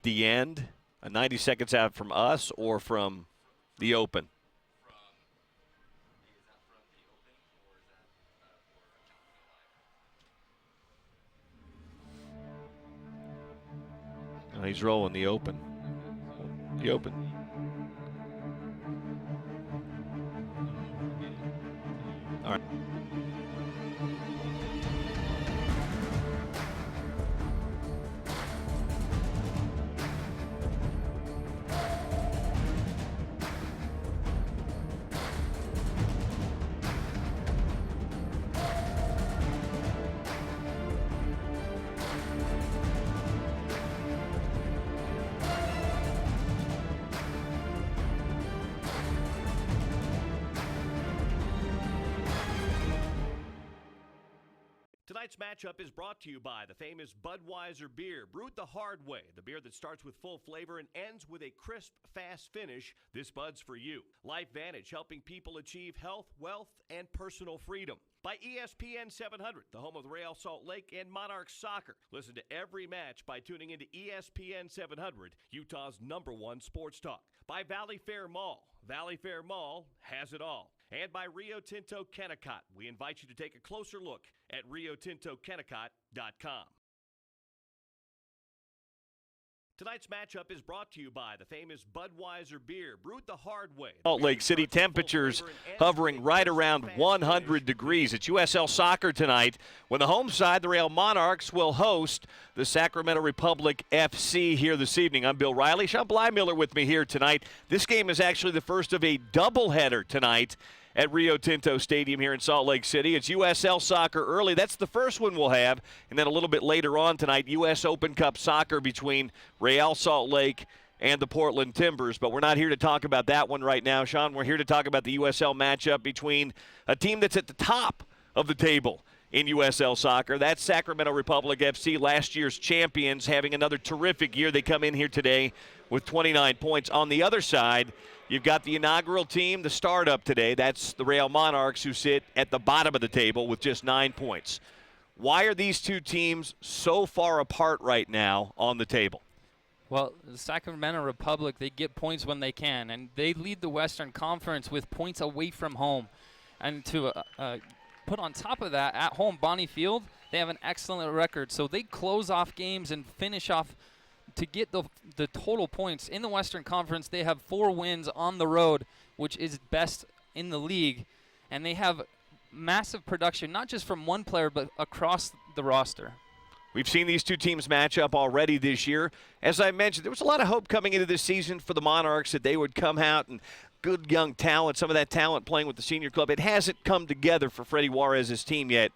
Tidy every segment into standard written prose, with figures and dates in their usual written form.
The end, 90 seconds out from us or from the Open? Oh, he's rolling the Open. The Open. All right. Tonight's matchup is brought to you by the famous Budweiser beer, brewed the hard way. The beer that starts with full flavor and ends with a crisp, fast finish. This Bud's for you. LifeVantage, helping people achieve health, wealth, and personal freedom. By ESPN 700, the home of the Real Salt Lake and Monarchs soccer. Listen to every match by tuning into ESPN 700, Utah's #1 sports talk. By Valley Fair Mall. Valley Fair Mall has it all. And by Rio Tinto Kennecott. We invite you to take a closer look at riotintokennecott.com. Tonight's matchup is brought to you by the famous Budweiser beer, brewed the hard way. Salt Lake City temperatures hovering right around 100 degrees. It's USL Soccer tonight when the home side, the Real Monarchs, will host the Sacramento Republic FC here this evening. I'm Bill Riley. Sean Blymiller with me here tonight. This game is actually the first of a doubleheader tonight at Rio Tinto Stadium here in Salt Lake City. It's USL Soccer early. That's the first one we'll have. And then a little bit later on tonight, U.S. Open Cup Soccer between Real Salt Lake and the Portland Timbers. But we're not here to talk about that one right now, Sean. We're here to talk about the USL matchup between a team that's at the top of the table in USL Soccer. That's Sacramento Republic FC, last year's champions, having another terrific year. They come in here today with 29 points. On the other side, you've got the inaugural team, the startup today. That's the Real Monarchs, who sit at the bottom of the table with just 9 points. Why are these two teams so far apart right now on the table? Well, the Sacramento Republic, they get points when they can, and they lead the Western Conference with points away from home. And to put on top of that, at home, Bonnie Field, they have an excellent record. So they close off games and finish off to get the total points. In the Western Conference, they have 4 wins on the road, which is best in the league. And they have massive production, not just from one player, but across the roster. We've seen these two teams match up already this year. As I mentioned, there was a lot of hope coming into this season for the Monarchs that they would come out and good young talent, some of that talent playing with the senior club. It hasn't come together for Freddie Juarez's team yet.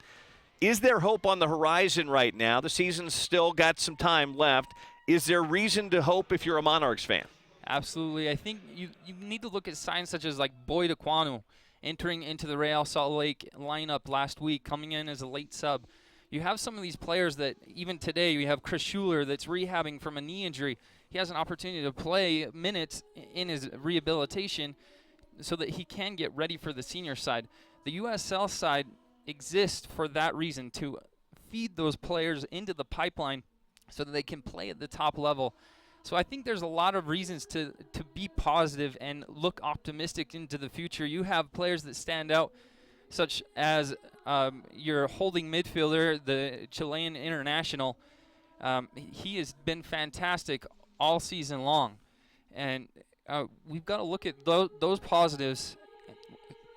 Is there hope on the horizon right now? The season's still got some time left. Is there reason to hope if you're a Monarchs fan? Absolutely. I think you need to look at signs such as like Boyd Aquanu entering into the Real Salt Lake lineup last week, coming in as a late sub. You have some of these players that even today, you have Chris Schuler that's rehabbing from a knee injury. He has an opportunity to play minutes in his rehabilitation so that he can get ready for the senior side. The USL side exists for that reason, to feed those players into the pipeline so that they can play at the top level. So I think there's a lot of reasons to be positive and look optimistic into the future. You have players that stand out, such as your holding midfielder, the Chilean international. He has been fantastic all season long. And we've got to look at those positives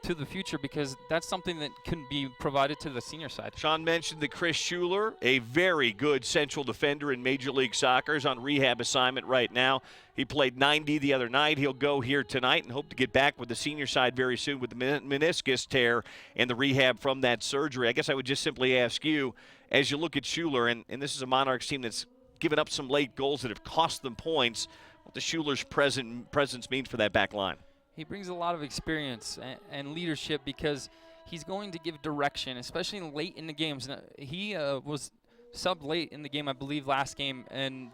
to the future, because that's something that can be provided to the senior side. Sean mentioned that Chris Schuler, a very good central defender in Major League Soccer, is on rehab assignment right now. He played 90 the other night. He'll go here tonight and hope to get back with the senior side very soon with the meniscus tear and the rehab from that surgery. I guess I would just simply ask you, as you look at Schuler, and this is a Monarchs team that's given up some late goals that have cost them points, what does Schuler's presence mean for that back line? He brings a lot of experience and leadership, because he's going to give direction, especially late in the games. He was subbed late in the game, I believe, last game, and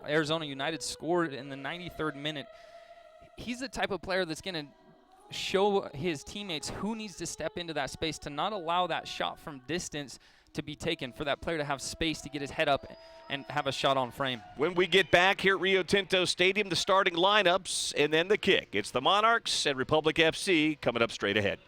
Arizona United scored in the 93rd minute. He's the type of player that's going to show his teammates who needs to step into that space to not allow that shot from distance to be taken, for that player to have space to get his head up and have a shot on frame. When we get back here at Rio Tinto Stadium, the starting lineups and then the kick. It's the Monarchs and Republic FC coming up straight ahead.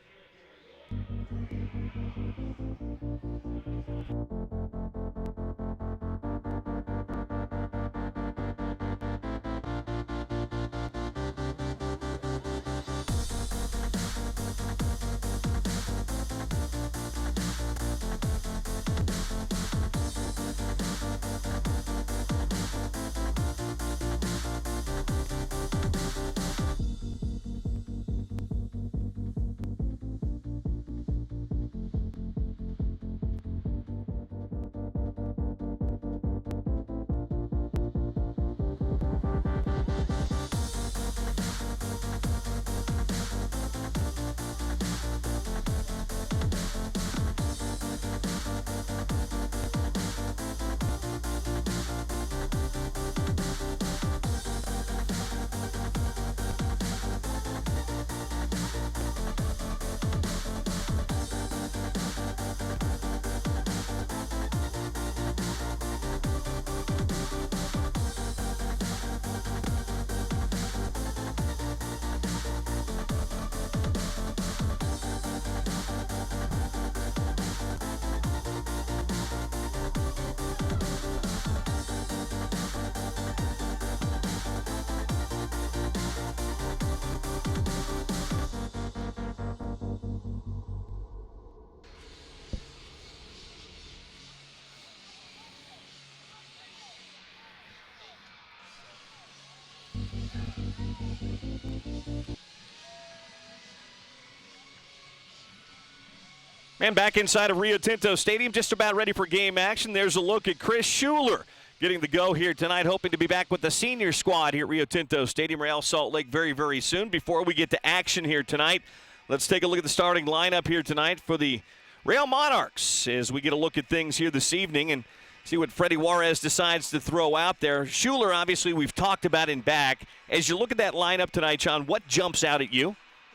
And back inside of Rio Tinto Stadium, just about ready for game action. There's a look at Chris Schuler getting the go here tonight, hoping to be back with the senior squad here at Rio Tinto Stadium, Real Salt Lake, very, very soon. Before we get to action here tonight, let's take a look at the starting lineup here tonight for the Real Monarchs as we get a look at things here this evening and see what Freddie Juarez decides to throw out there. Schuler, obviously, we've talked about in back. As you look at that lineup tonight, Sean, what jumps out at you?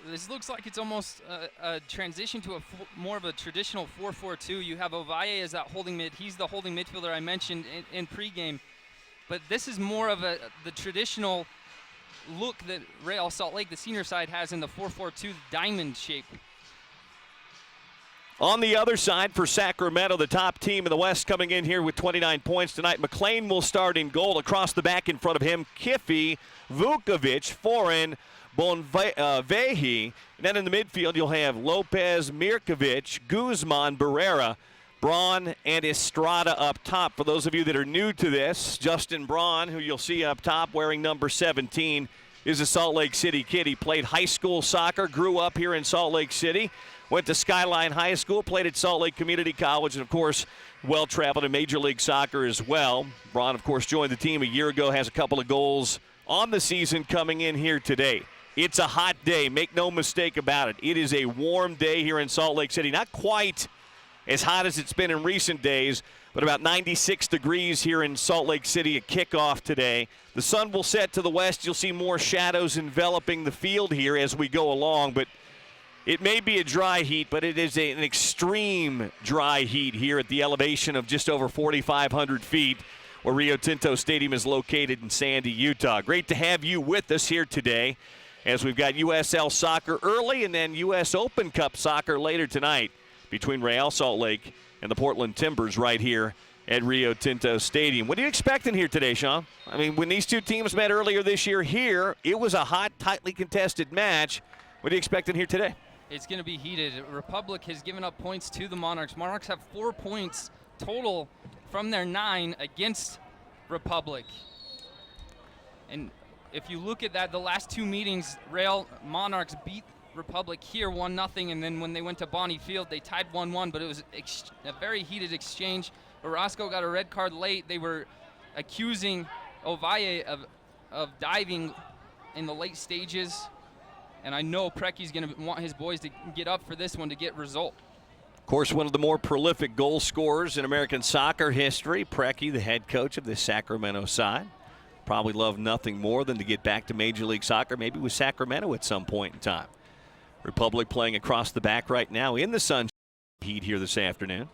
This looks like it's almost a transition to more of a traditional 4-4-2. You have Ovalle as that holding mid. He's the holding midfielder I mentioned in pregame. But this is more of the traditional look that Real Salt Lake, the senior side, has in the 4-4-2 diamond shape. On the other side for Sacramento, the top team in the West coming in here with 29 points tonight. McLean will start in goal. Across the back in front of him, Kiffy, Vukovic, Foreign, Bonvehi. And then in the midfield, you'll have Lopez, Mirkovic, Guzman, Barrera, Braun, and Estrada up top. For those of you that are new to this, Justin Braun, who you'll see up top wearing number 17, is a Salt Lake City kid. He played high school soccer, grew up here in Salt Lake City, went to Skyline High School, played at Salt Lake Community College, and, of course, well-traveled in Major League Soccer as well. Braun, of course, joined the team a year ago, has a couple of goals on the season coming in here today. It's a hot day. Make no mistake about it. It is a warm day here in Salt Lake City. Not quite as hot as it's been in recent days, but about 96 degrees here in Salt Lake City at kickoff today. The sun will set to the west. You'll see more shadows enveloping the field here as we go along, but it may be a dry heat, but it is an extreme dry heat here at the elevation of just over 4,500 feet where Rio Tinto Stadium is located in Sandy, Utah. Great to have you with us here today as we've got USL Soccer early and then US Open Cup Soccer later tonight between Real Salt Lake and the Portland Timbers right here at Rio Tinto Stadium. What are you expecting here today, Sean? I mean, when these two teams met earlier this year here, it was a hot, tightly contested match. What are you expecting here today? It's going to be heated. Republic has given up points to the Monarchs. Monarchs have 4 points total from their 9 against Republic. And if you look at that, the last 2 meetings, Real Monarchs beat Republic here 1-0, and then when they went to Bonnie Field, they tied 1-1, but it was a very heated exchange. Orozco got a red card late. They were accusing Ovalle of diving in the late stages, and I know Precky's going to want his boys to get up for this one to get result. Of course, one of the more prolific goal scorers in American soccer history, Precky, the head coach of the Sacramento side. Probably love nothing more than to get back to Major League Soccer, maybe with Sacramento at some point in time. Republic playing across the back right now in the sun heat here this afternoon.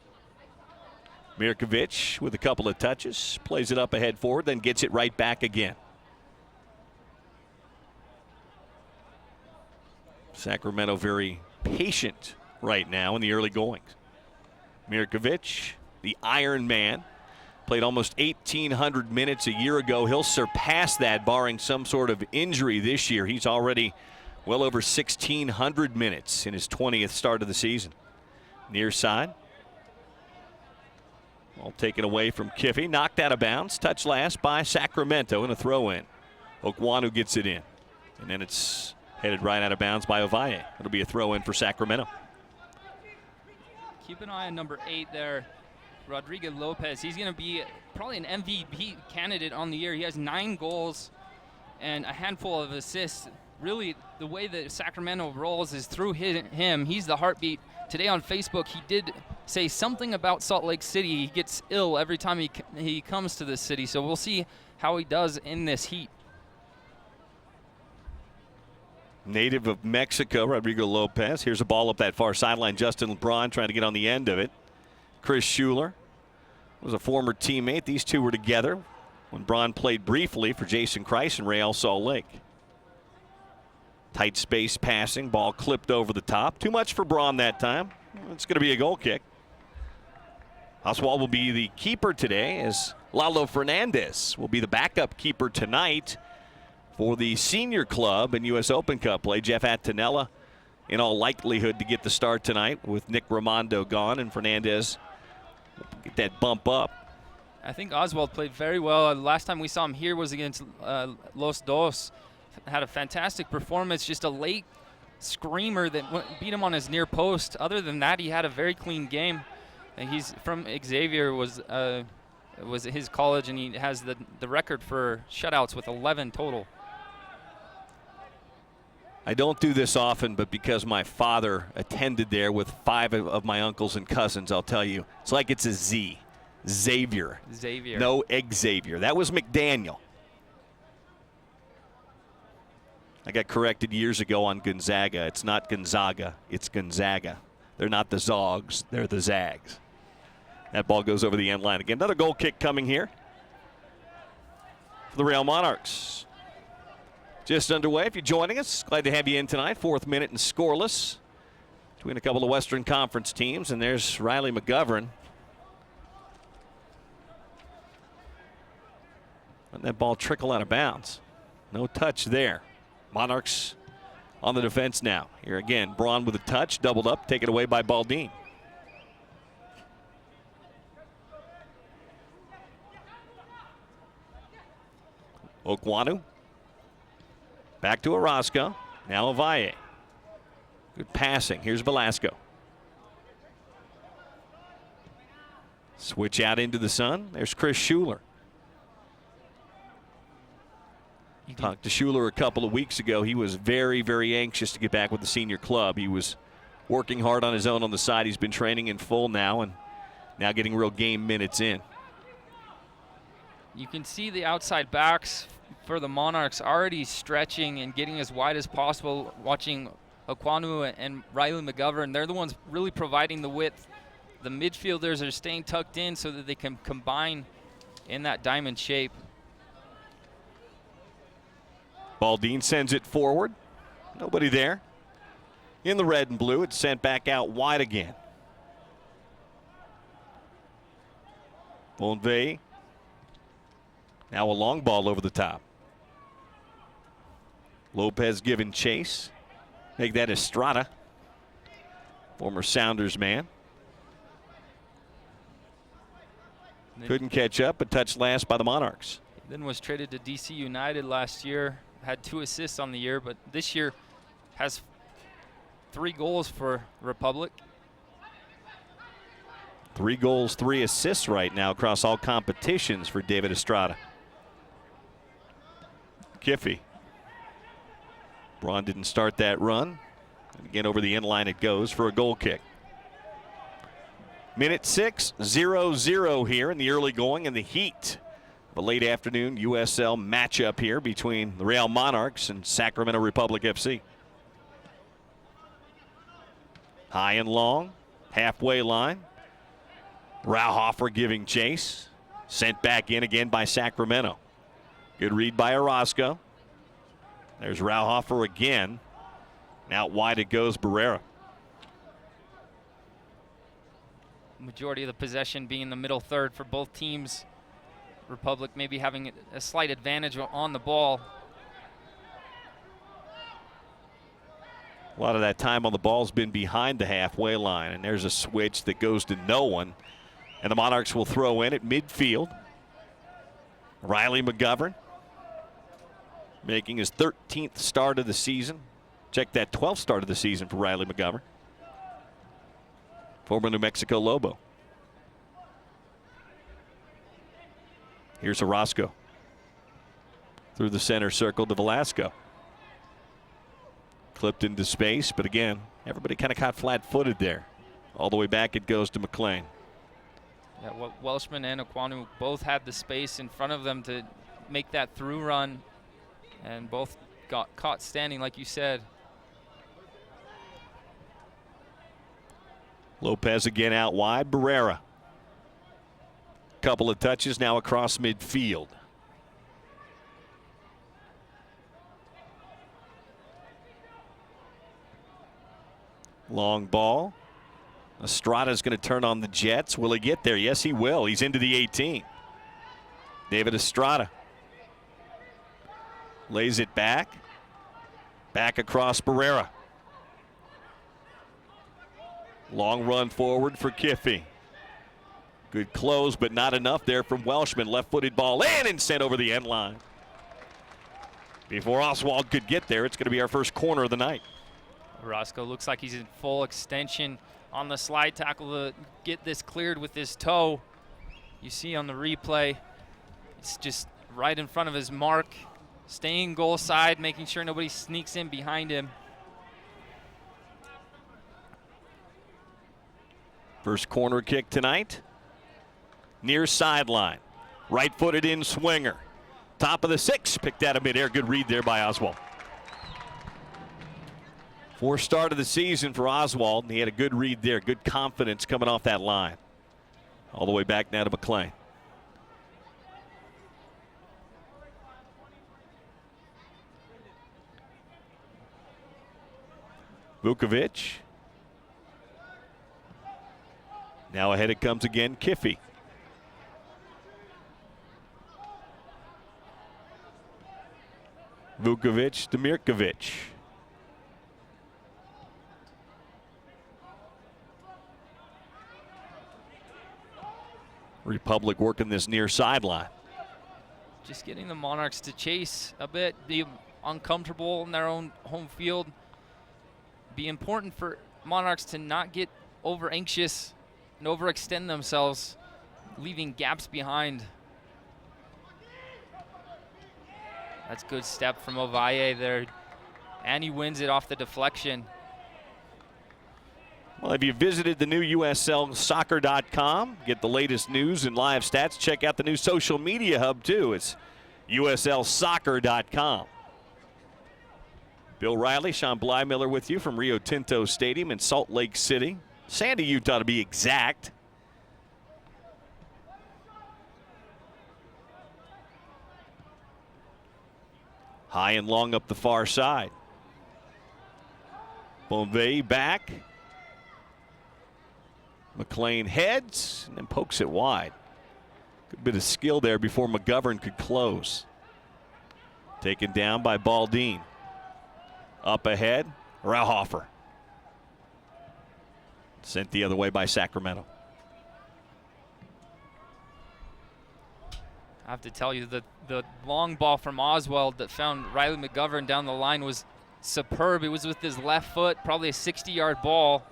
Mirkovic with a couple of touches, plays it up ahead forward, then gets it right back again. Sacramento very patient right now in the early goings. Mirkovic, the Iron Man, played almost 1,800 minutes a year ago. He'll surpass that barring some sort of injury this year. He's already well over 1,600 minutes in his 20th start of the season. Near side. All taken away from Kiffey. Knocked out of bounds. Touch last by Sacramento and a throw in. Okwanu gets it in. And then it's headed right out of bounds by Ovalle. It'll be a throw in for Sacramento. Keep an eye on number 8 there, Rodrigo Lopez. He's going to be probably an MVP candidate on the year. He has 9 goals and a handful of assists. Really, the way that Sacramento rolls is through him. He's the heartbeat. Today on Facebook, he did say something about Salt Lake City. He gets ill every time he comes to this city, so we'll see how he does in this heat. Native of Mexico, Rodrigo Lopez. Here's a ball up that far sideline. Justin LeBron trying to get on the end of it. Chris Schuler was a former teammate. These two were together when Braun played briefly for Jason Christ and Real Salt Lake. Tight space passing. Ball clipped over the top. Too much for Braun that time. It's going to be a goal kick. Oswald will be the keeper today, as Lalo Fernandez will be the backup keeper tonight for the senior club in U.S. Open Cup play. Jeff Attinella in all likelihood to get the start tonight with Nick Raimondo gone, and Fernandez get that bump up. I think Oswald played very well. Last time we saw him here was against Los Dos. Had a fantastic performance, just a late screamer that beat him on his near post. Other than that, he had a very clean game. And he's from Xavier, was his college, and he has the record for shutouts with 11 total. I don't do this often, but because my father attended there with 5 of my uncles and cousins, I'll tell you, it's like it's a Z. Xavier. Xavier. No Xavier. That was McDaniel. I got corrected years ago on Gonzaga. It's not Gonzaga, it's Gonzaga. They're not the Zogs, they're the Zags. That ball goes over the end line again. Another goal kick coming here for the Real Monarchs. Just underway. If you're joining us, glad to have you in tonight. 4th minute and scoreless between a couple of Western Conference teams. And there's Riley McGovern. Letting that ball trickle out of bounds. No touch there. Monarchs on the defense now. Here again, Braun with a touch, doubled up, taken away by Baldin. Okwanu. Back to Orozco. Now Ovalle. Good passing. Here's Velasco. Switch out into the sun. There's Chris Schuler. Talked to Schuler a couple of weeks ago. He was very, very anxious to get back with the senior club. He was working hard on his own on the side. He's been training in full now and now getting real game minutes in. You can see the outside backs for the Monarchs already stretching and getting as wide as possible, watching Okwanu and Riley McGovern. They're the ones really providing the width. The midfielders are staying tucked in so that they can combine in that diamond shape. Baldin sends it forward. Nobody there. In the red and blue, it's sent back out wide again. Bonvey. Now a long ball over the top. Lopez giving chase. Make that Estrada. Former Sounders man. Couldn't catch up, but touched last by the Monarchs. Then was traded to DC United last year. Had 2 assists on the year, but this year has 3 goals for Republic. 3 goals, 3 assists right now across all competitions for David Estrada. Kiffey. Braun didn't start that run. And again, over the end line it goes for a goal kick. Minute 6, 0-0 here in the early going, and the heat of a late afternoon USL matchup here between the Real Monarchs and Sacramento Republic FC. High and long, halfway line. Rauhofer giving chase. Sent back in again by Sacramento. Good read by Orozco. There's Rauhofer again. Out wide it goes Barrera. Majority of the possession being the middle third for both teams. Republic maybe having a slight advantage on the ball. A lot of that time on the ball's been behind the halfway line, and there's a switch that goes to no one. And the Monarchs will throw in at midfield. Riley McGovern making his 13th start of the season. Check that, 12th start of the season for Riley McGovern. Former New Mexico Lobo. Here's Orozco. Through the center circle to Velasco. Clipped into space, but again, everybody kind of caught flat-footed there. All the way back it goes to McLean. Yeah, Welshman and Aquanu both had the space in front of them to make that through run, and both got caught standing, like you said. Lopez again out wide. Barrera. Couple of touches now across midfield. Long ball. Estrada's going to turn on the Jets. Will he get there? Yes, he will. He's into the 18. David Estrada lays it back. Back across Barrera. Long run forward for Kiffey. Good close, but not enough there from Welshman. Left-footed ball in and sent over the end line. Before Oswald could get there, it's going to be our first corner of the night. Orozco looks like he's in full extension on the slide tackle to get this cleared with his toe. You see on the replay, it's just right in front of his mark, staying goal side, making sure nobody sneaks in behind him. First corner kick tonight. Near sideline. Right-footed in swinger. Top of the 6. Picked out of midair. Good read there by Oswald. Fourth start of the season for Oswald, and he had a good read there. Good confidence coming off that line. All the way back now to McLean. Vukovic. Now ahead it comes again, Kiffey. Vukovic to Mirkovic. Republic working this near sideline. Just getting the Monarchs to chase a bit, be uncomfortable in their own home field. Be important for Monarchs to not get over anxious and overextend themselves, leaving gaps behind. That's good step from Ovalle there. And he wins it off the deflection. Well, if you visited the new USLsoccer.com, get the latest news and live stats, check out the new social media hub too. It's USLsoccer.com. Bill Riley, Sean Blymiller with you from Rio Tinto Stadium in Salt Lake City. Sandy, Utah to be exact. High and long up the far side. Bonvais back. McLean heads and then pokes it wide. Good bit of skill there before McGovern could close. Taken down by Baldine. Up ahead, Rauhofer. Sent the other way by Sacramento. I have to tell you that the long ball from Oswald that found Riley McGovern down the line was superb. It was with his left foot, probably a 60-yard ball.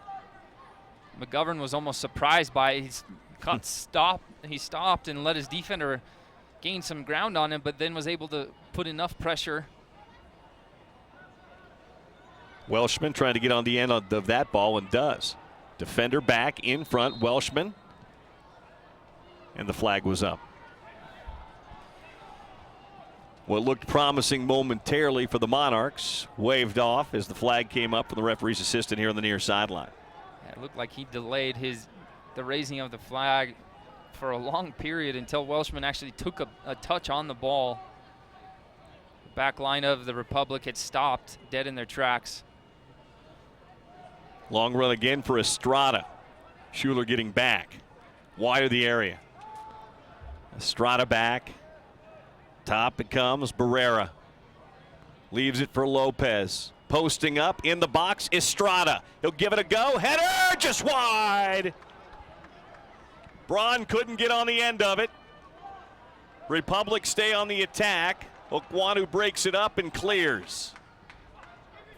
McGovern was almost surprised by it. He stopped and let his defender gain some ground on him, but then was able to put enough pressure. Welshman trying to get on the end of that ball and does. Defender back in front, Welshman. And the flag was up. What looked promising momentarily for the Monarchs waved off as the flag came up from the referee's assistant here on the near sideline. Yeah, it looked like he delayed his the raising of the flag for a long period until Welshman actually took a touch on the ball. The back line of the Republic had stopped dead in their tracks. Long run again for Estrada. Schuler getting back. Wide of the area. Estrada back. Top it comes. Barrera. Leaves it for Lopez. Posting up in the box. Estrada. He'll give it a go. Header just wide. Braun couldn't get on the end of it. Republic stay on the attack. Okwanu breaks it up and clears.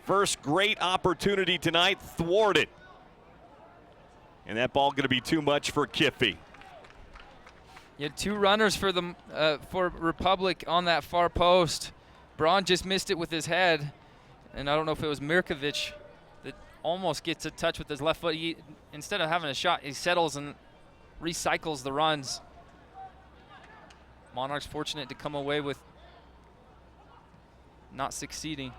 First great opportunity tonight, thwarted. And that ball going to be too much for Kiffey. You had 2 runners for the for Republic on that far post. Braun just missed it with his head, and I don't know if it was Mirkovic that almost gets a touch with his left foot. Instead of having a shot, he settles and recycles the runs. Monarchs fortunate to come away with not succeeding.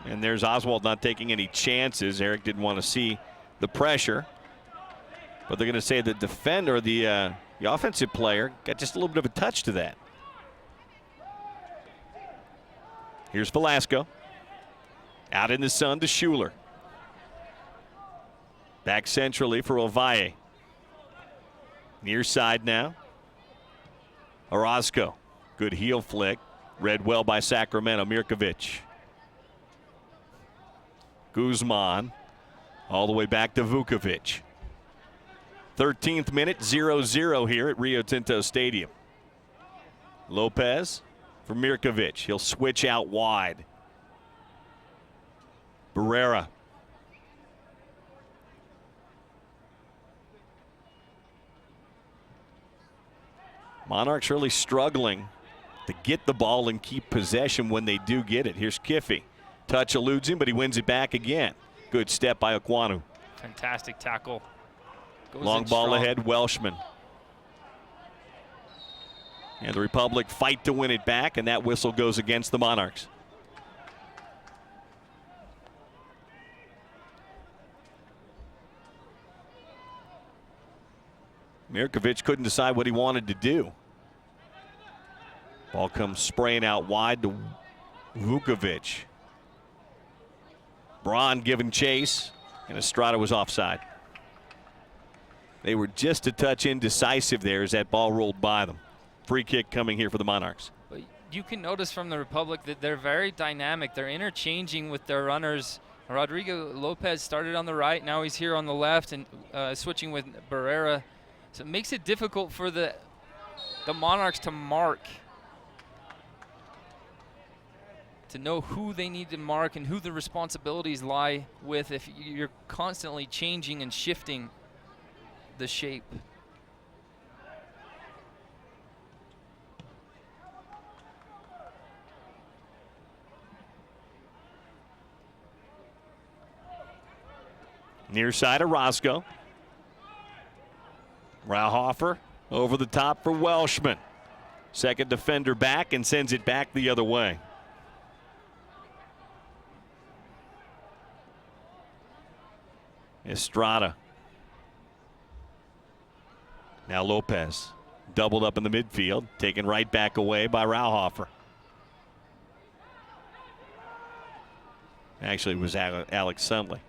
And there's Oswald not taking any chances. Eric didn't want to see the pressure. But they're going to say the defender, the offensive player, got just a little bit of a touch to that. Here's Velasco. Out in the sun to Schuler. Back centrally for Ovalle. Near side now. Orozco. Good heel flick. Read well by Sacramento. Mirkovic. Guzman. All the way back to Vukovic. 13th minute, 0-0 here at Rio Tinto Stadium. Lopez for Mirkovic. He'll switch out wide. Barrera. Monarchs really struggling to get the ball and keep possession when they do get it. Here's Kiffey. Touch eludes him, but he wins it back again. Good step by Okwanu. Fantastic tackle. Goes Long in ball strong. ahead, Welshman. And the Republic fight to win it back, and that whistle goes against the Monarchs. Mirkovic couldn't decide what he wanted to do. Ball comes spraying out wide to Vukovic. Braun giving chase, and Estrada was offside. They were just a touch indecisive there as that ball rolled by them. Free kick coming here for the Monarchs. But you can notice from the Republic that they're very dynamic. They're interchanging with their runners. Rodrigo Lopez started on the right. Now he's here on the left and switching with Barrera. So it makes it difficult for the Monarchs to mark, to know who they need to mark and who the responsibilities lie with if you're constantly changing and shifting the shape. Near side of Roscoe. Rauhofer over the top for Welshman. Second defender back and sends it back the other way. Estrada. Now Lopez. Doubled up in the midfield. Taken right back away by Rauhofer. Actually, it was Alex Sunley.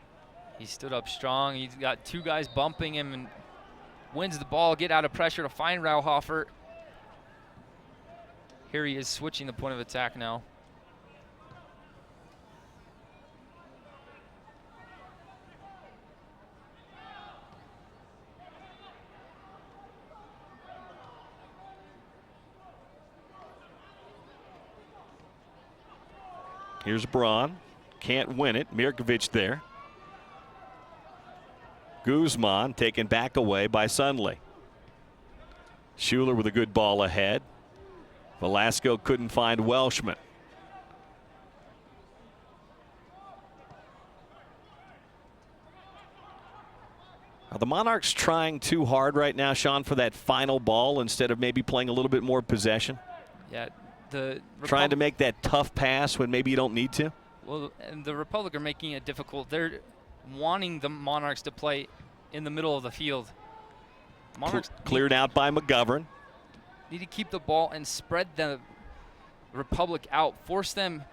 He stood up strong. He's got 2 guys bumping him and wins the ball, get out of pressure to find Rauhofer. Here he is switching the point of attack now. Here's Braun. Can't win it. Mirkovic there. Guzman taken back away by Sunley. Schuler with a good ball ahead. Velasco couldn't find Welshman. Are the Monarchs trying too hard right now, Sean, for that final ball instead of maybe playing a little bit more possession? Yeah, trying to make that tough pass when maybe you don't need to? Well, and the Republic are making it difficult. wanting the Monarchs to play in the middle of the field. Monarchs Cleared out by McGovern. need to keep the ball and spread the Republic out, force them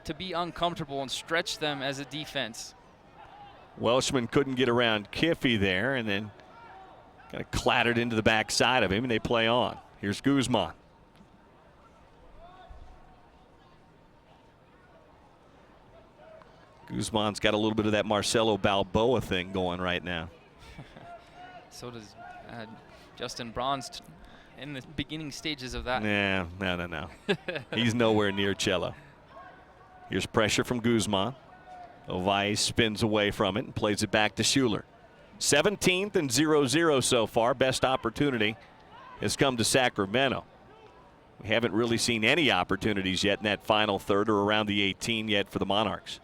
to be uncomfortable and stretch them as a defense. Welshman couldn't get around Kiffey there, and then kind of clattered into the backside of him, and they play on. Here's Guzman. Guzman's got a little bit of that Marcelo Balboa thing going right now. So does Justin Bronze in the beginning stages of that. Yeah, no. He's nowhere near cello. Here's pressure from Guzman. Ovalle spins away from it and plays it back to Schuler. 17th and 0-0 so far. Best opportunity has come to Sacramento. We haven't really seen any opportunities yet in that final third or around the 18 yet for the Monarchs.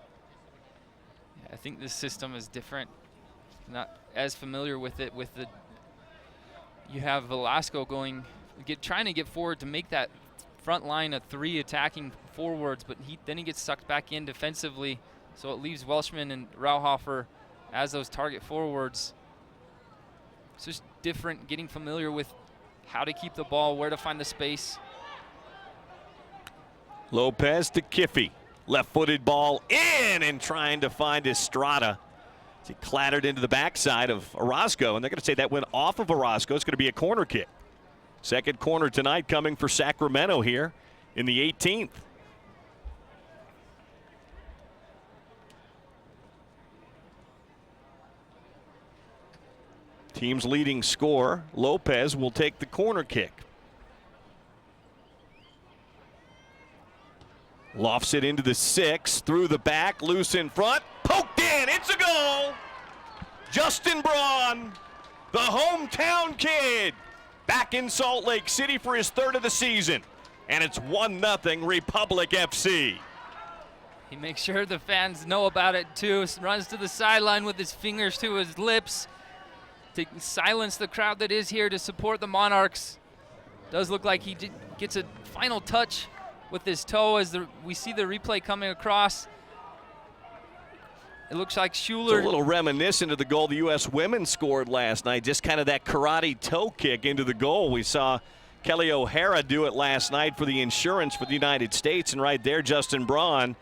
I think this system is different. Not as familiar with it. You have Velasco trying to get forward to make that front line of 3 attacking forwards, but then he gets sucked back in defensively, so it leaves Welshman and Rauhofer as those target forwards. It's just different, getting familiar with how to keep the ball, where to find the space. Lopez to Kiffey. Left-footed ball in, and trying to find Estrada. He clattered into the backside of Orozco, and they're going to say that went off of Orozco. It's going to be a corner kick. Second corner tonight coming for Sacramento here in the 18th. Team's leading scorer, Lopez, will take the corner kick. Lofts it into the 6, through the back, loose in front, poked in, it's a goal! Justin Braun, the hometown kid, back in Salt Lake City for his 3rd of the season. And it's 1-0 Republic FC. He makes sure the fans know about it too, runs to the sideline with his fingers to his lips to silence the crowd that is here to support the Monarchs. Does look like he gets a final touch with his toe as we see the replay coming across. It looks like Schuler. It's a little reminiscent of the goal the U.S. women scored last night. Just kind of that karate toe kick into the goal. We saw Kelly O'Hara do it last night for the insurance for the United States. And right there, Justin Braun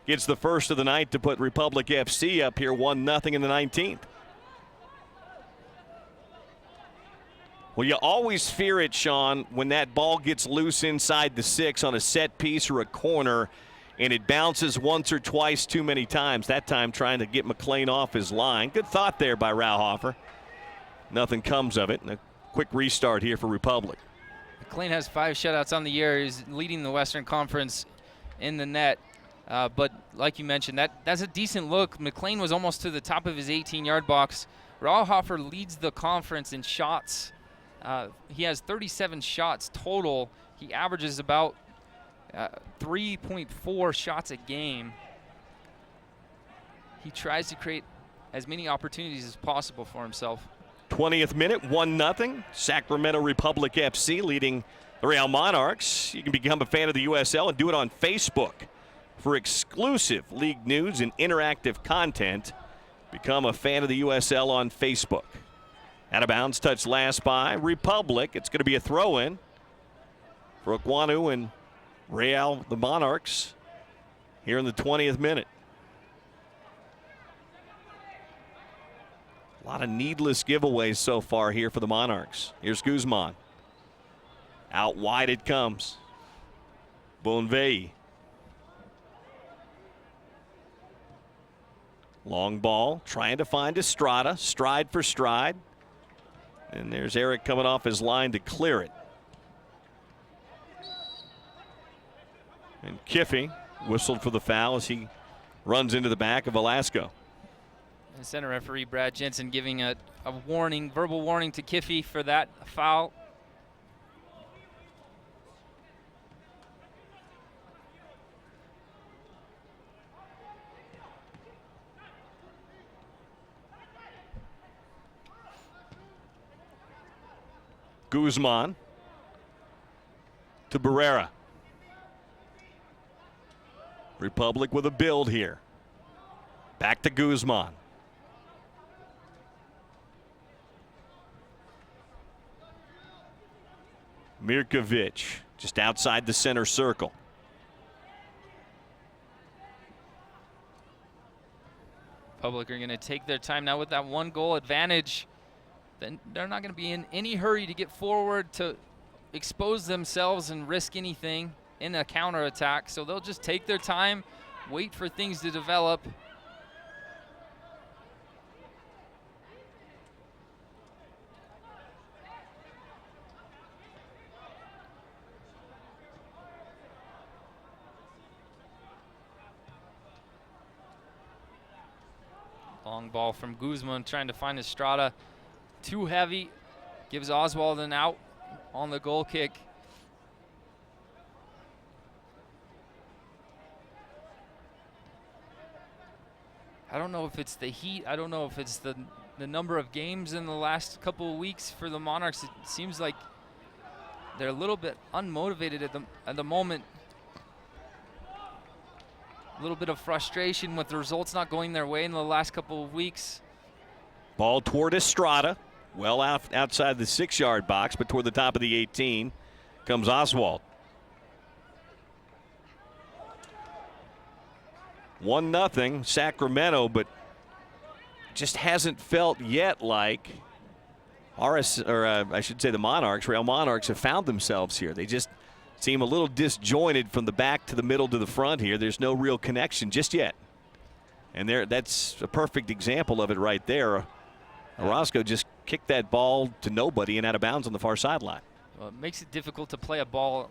gets the first of the night to put Republic FC up here 1-0 in the 19th. Well, you always fear it, Sean, when that ball gets loose inside the 6 on a set piece or a corner, and it bounces once or twice too many times. That time trying to get McLean off his line. Good thought there by Rauhofer. Nothing comes of it. And a quick restart here for Republic. McLean has 5 shutouts on the year. He's leading the Western Conference in the net. But like you mentioned, that's a decent look. McLean was almost to the top of his 18-yard box. Rauhofer leads the conference in shots. He has 37 shots total. He averages about 3.4 shots a game. He tries to create as many opportunities as possible for himself. 20th minute, 1-0. Sacramento Republic FC leading the Real Monarchs. You can become a fan of the USL and do it on Facebook. For exclusive league news and interactive content, become a fan of the USL on Facebook. Out of bounds, touch last by Republic. It's going to be a throw-in for Okwanu and Real, the Monarchs, here in the 20th minute. A lot of needless giveaways so far here for the Monarchs. Here's Guzman. Out wide it comes. Bonvei. Long ball, trying to find Estrada, stride for stride. And there's Eric coming off his line to clear it. And Kiffey whistled for the foul as he runs into the back of Velasco. And center referee Brad Jensen giving a warning, verbal warning to Kiffey for that foul. Guzman to Barrera. Republic with a build here. Back to Guzman. Mirkovic just outside the center circle. Republic are going to take their time now with that 1-goal advantage. Then they're not going to be in any hurry to get forward to expose themselves and risk anything in a counterattack. So they'll just take their time, wait for things to develop. Long ball from Guzman trying to find Estrada. Too heavy. Gives Oswald an out on the goal kick. I don't know if it's the heat. I don't know if it's the number of games in the last couple of weeks for the Monarchs. It seems like they're a little bit unmotivated at the moment. A little bit of frustration with the results not going their way in the last couple of weeks. Ball toward Estrada. Well outside the 6-yard box, but toward the top of the 18 comes Oswald. 1-0 Sacramento, but just hasn't felt yet like the Monarchs, Real Monarchs, have found themselves here. They just seem a little disjointed from the back to the middle to the front here. There's no real connection just yet. And that's a perfect example of it right there. Orozco just kicked that ball to nobody and out of bounds on the far sideline. Well, it makes it difficult to play a ball,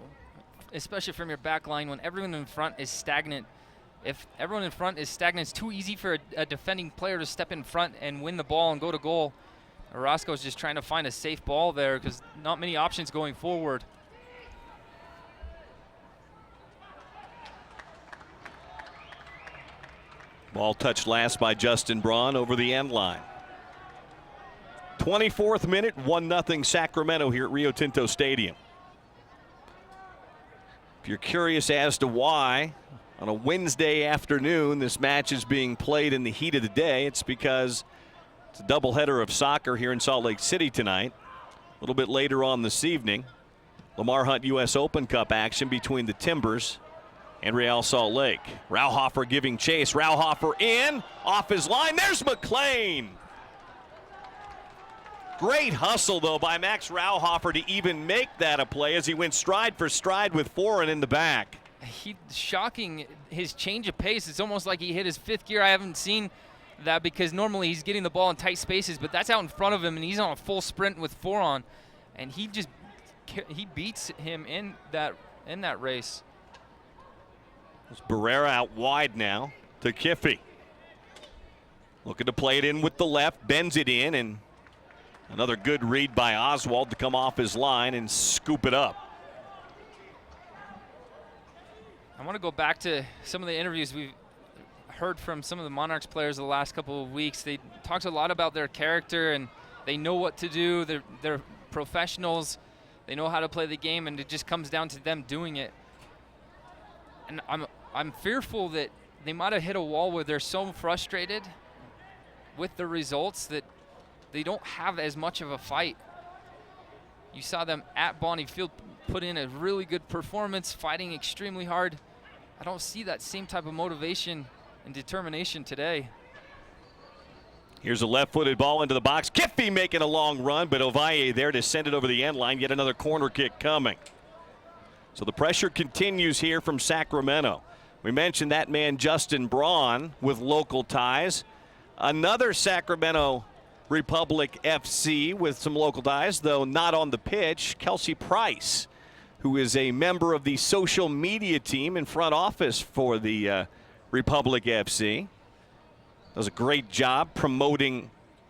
especially from your back line when everyone in front is stagnant. If everyone in front is stagnant, it's too easy for a defending player to step in front and win the ball and go to goal. Orozco is just trying to find a safe ball there because not many options going forward. Ball touched last by Justin Braun over the end line. 24th minute, 1-0 Sacramento here at Rio Tinto Stadium. If you're curious as to why on a Wednesday afternoon this match is being played in the heat of the day, it's because it's a doubleheader of soccer here in Salt Lake City tonight. A little bit later on this evening, Lamar Hunt U.S. Open Cup action between the Timbers and Real Salt Lake. Rauhofer giving chase. Rauhofer in, off his line. There's McLean. Great hustle, though, by Max Rauhofer to even make that a play as he went stride for stride with Foreign in the back. He's shocking, his change of pace. It's almost like he hit his 5th gear. I haven't seen that because normally he's getting the ball in tight spaces, but that's out in front of him, and he's on a full sprint with Foreign, and he beats him in that race. There's Barrera out wide now to Kiffey. Looking to play it in with the left, bends it in, and another good read by Oswald to come off his line and scoop it up. I want to go back to some of the interviews we've heard from some of the Monarchs players the last couple of weeks. They talked a lot about their character and they know what to do. They're professionals. They know how to play the game, and it just comes down to them doing it. And I'm fearful that they might have hit a wall where they're so frustrated with the results that they don't have as much of a fight. You saw them at Bonnie Field put in a really good performance, fighting extremely hard. I don't see that same type of motivation and determination today. Here's a left-footed ball into the box. Kiffey making a long run, but Ovalle there to send it over the end line. Yet another corner kick coming. So the pressure continues here from Sacramento. We mentioned that man Justin Braun with local ties. Another Sacramento Republic FC with some local ties, though not on the pitch. Kelsey Price, who is a member of the social media team in front office for the Republic FC. Does a great job promoting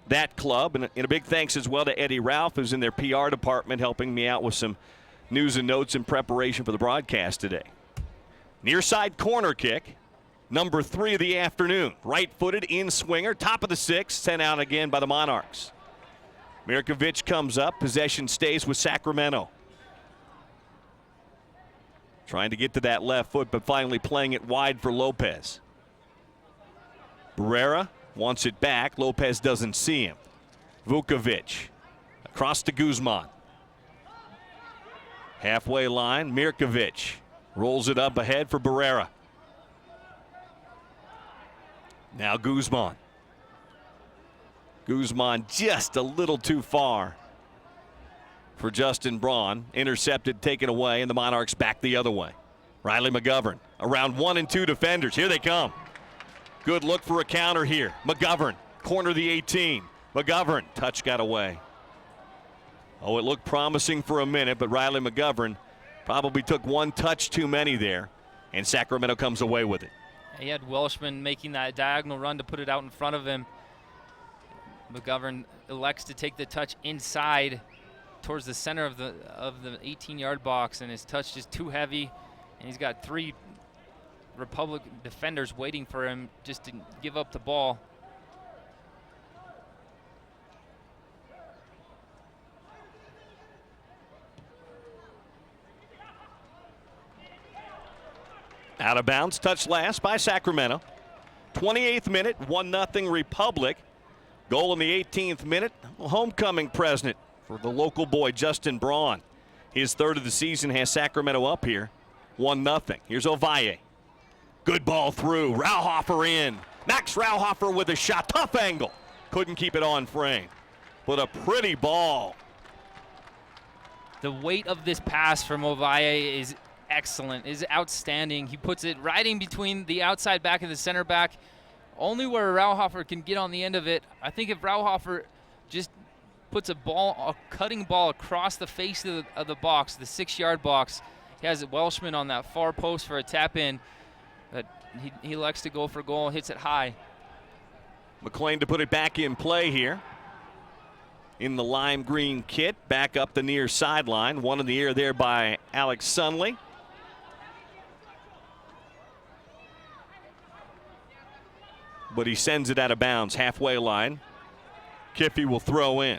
that club. And a big thanks as well to Eddie Ralph, who's in their PR department, helping me out with some news and notes in preparation for the broadcast today. Near side corner kick, number 3 of the afternoon. Right-footed in swinger, top of the 6, sent out again by the Monarchs. Mirkovic comes up, possession stays with Sacramento. Trying to get to that left foot, but finally playing it wide for Lopez. Barrera wants it back. Lopez doesn't see him. Vukovic across to Guzman. Halfway line, Mirkovic rolls it up ahead for Barrera. Now Guzman. Guzman just a little too far for Justin Braun. Intercepted, taken away, and the Monarchs back the other way. Riley McGovern around 1 and 2 defenders. Here they come. Good look for a counter here. McGovern, corner the 18. McGovern, touch got away. Oh, it looked promising for a minute, but Riley McGovern probably took one touch too many there, and Sacramento comes away with it. He had Welshman making that diagonal run to put it out in front of him. McGovern elects to take the touch inside towards the center of the 18-yard box, and his touch is too heavy, and he's got 3 Republic defenders waiting for him just to give up the ball. Out of bounds, touch last by Sacramento. 28th minute, 1-0 Republic. Goal in the 18th minute, homecoming present for the local boy Justin Braun. His 3rd of the season has Sacramento up here, 1-0. Here's Ovalle. Good ball through, Rauhofer in. Max Rauhofer with a shot, tough angle. Couldn't keep it on frame, but a pretty ball. The weight of this pass from Ovalle is excellent, is outstanding. He puts it right in between the outside back and the center back, only where Rauhofer can get on the end of it. I think if Rauhofer just puts a cutting ball across the face of the box, the 6-yard box, he has Welshman on that far post for a tap in, but he likes to go for goal, hits it high. McLean to put it back in play here. In the lime green kit, back up the near sideline. One in the air there by Alex Sunley. But he sends it out of bounds, halfway line. Kiffey will throw in.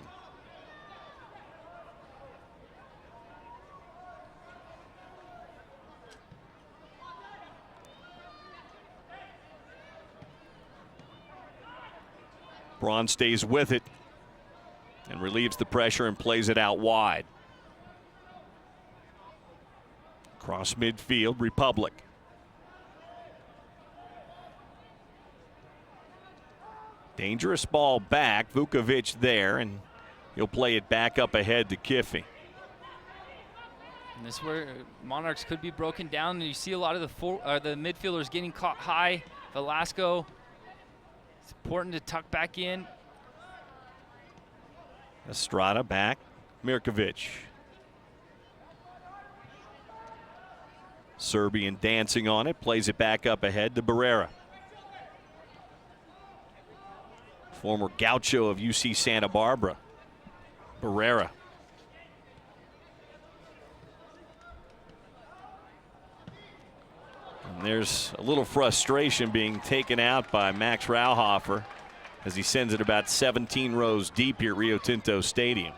Braun stays with it and relieves the pressure and plays it out wide. Across midfield, Republic. Dangerous ball back, Vukovic there, and he'll play it back up ahead to Kiffey. And this is where Monarchs could be broken down, and you see a lot of the midfielders getting caught high. Velasco, it's important to tuck back in. Estrada back, Mirkovic. Serbian dancing on it, plays it back up ahead to Barrera. Former gaucho of UC Santa Barbara, Barrera. And there's a little frustration being taken out by Max Rauhofer as he sends it about 17 rows deep here at Rio Tinto Stadium.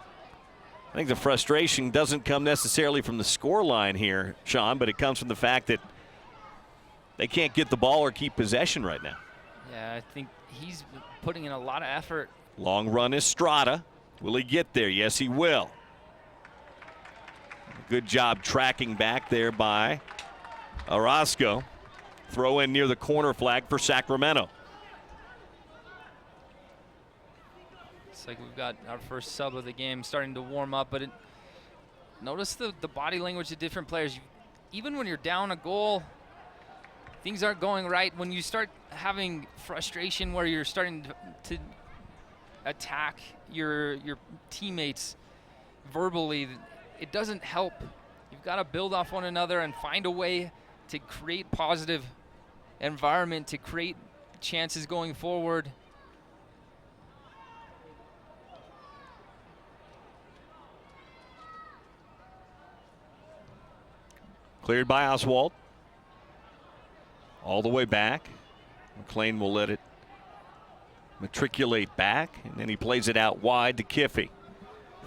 I think the frustration doesn't come necessarily from the score line here, Sean, but it comes from the fact that they can't get the ball or keep possession right now. Yeah, I think he's putting in a lot of effort. Long run Estrada. Will he get there? Yes, he will. Good job tracking back there by Orozco. Throw in near the corner flag for Sacramento. It's like we've got our first sub of the game starting to warm up, but notice the body language of different players. Even when you're down a goal, things aren't going right. When you start having frustration where you're starting to attack your teammates verbally, it doesn't help. You've got to build off one another and find a way to create positive environment, to create chances going forward. Cleared by Oswald. All the way back. McLean will let it matriculate back, and then he plays it out wide to Kiffey.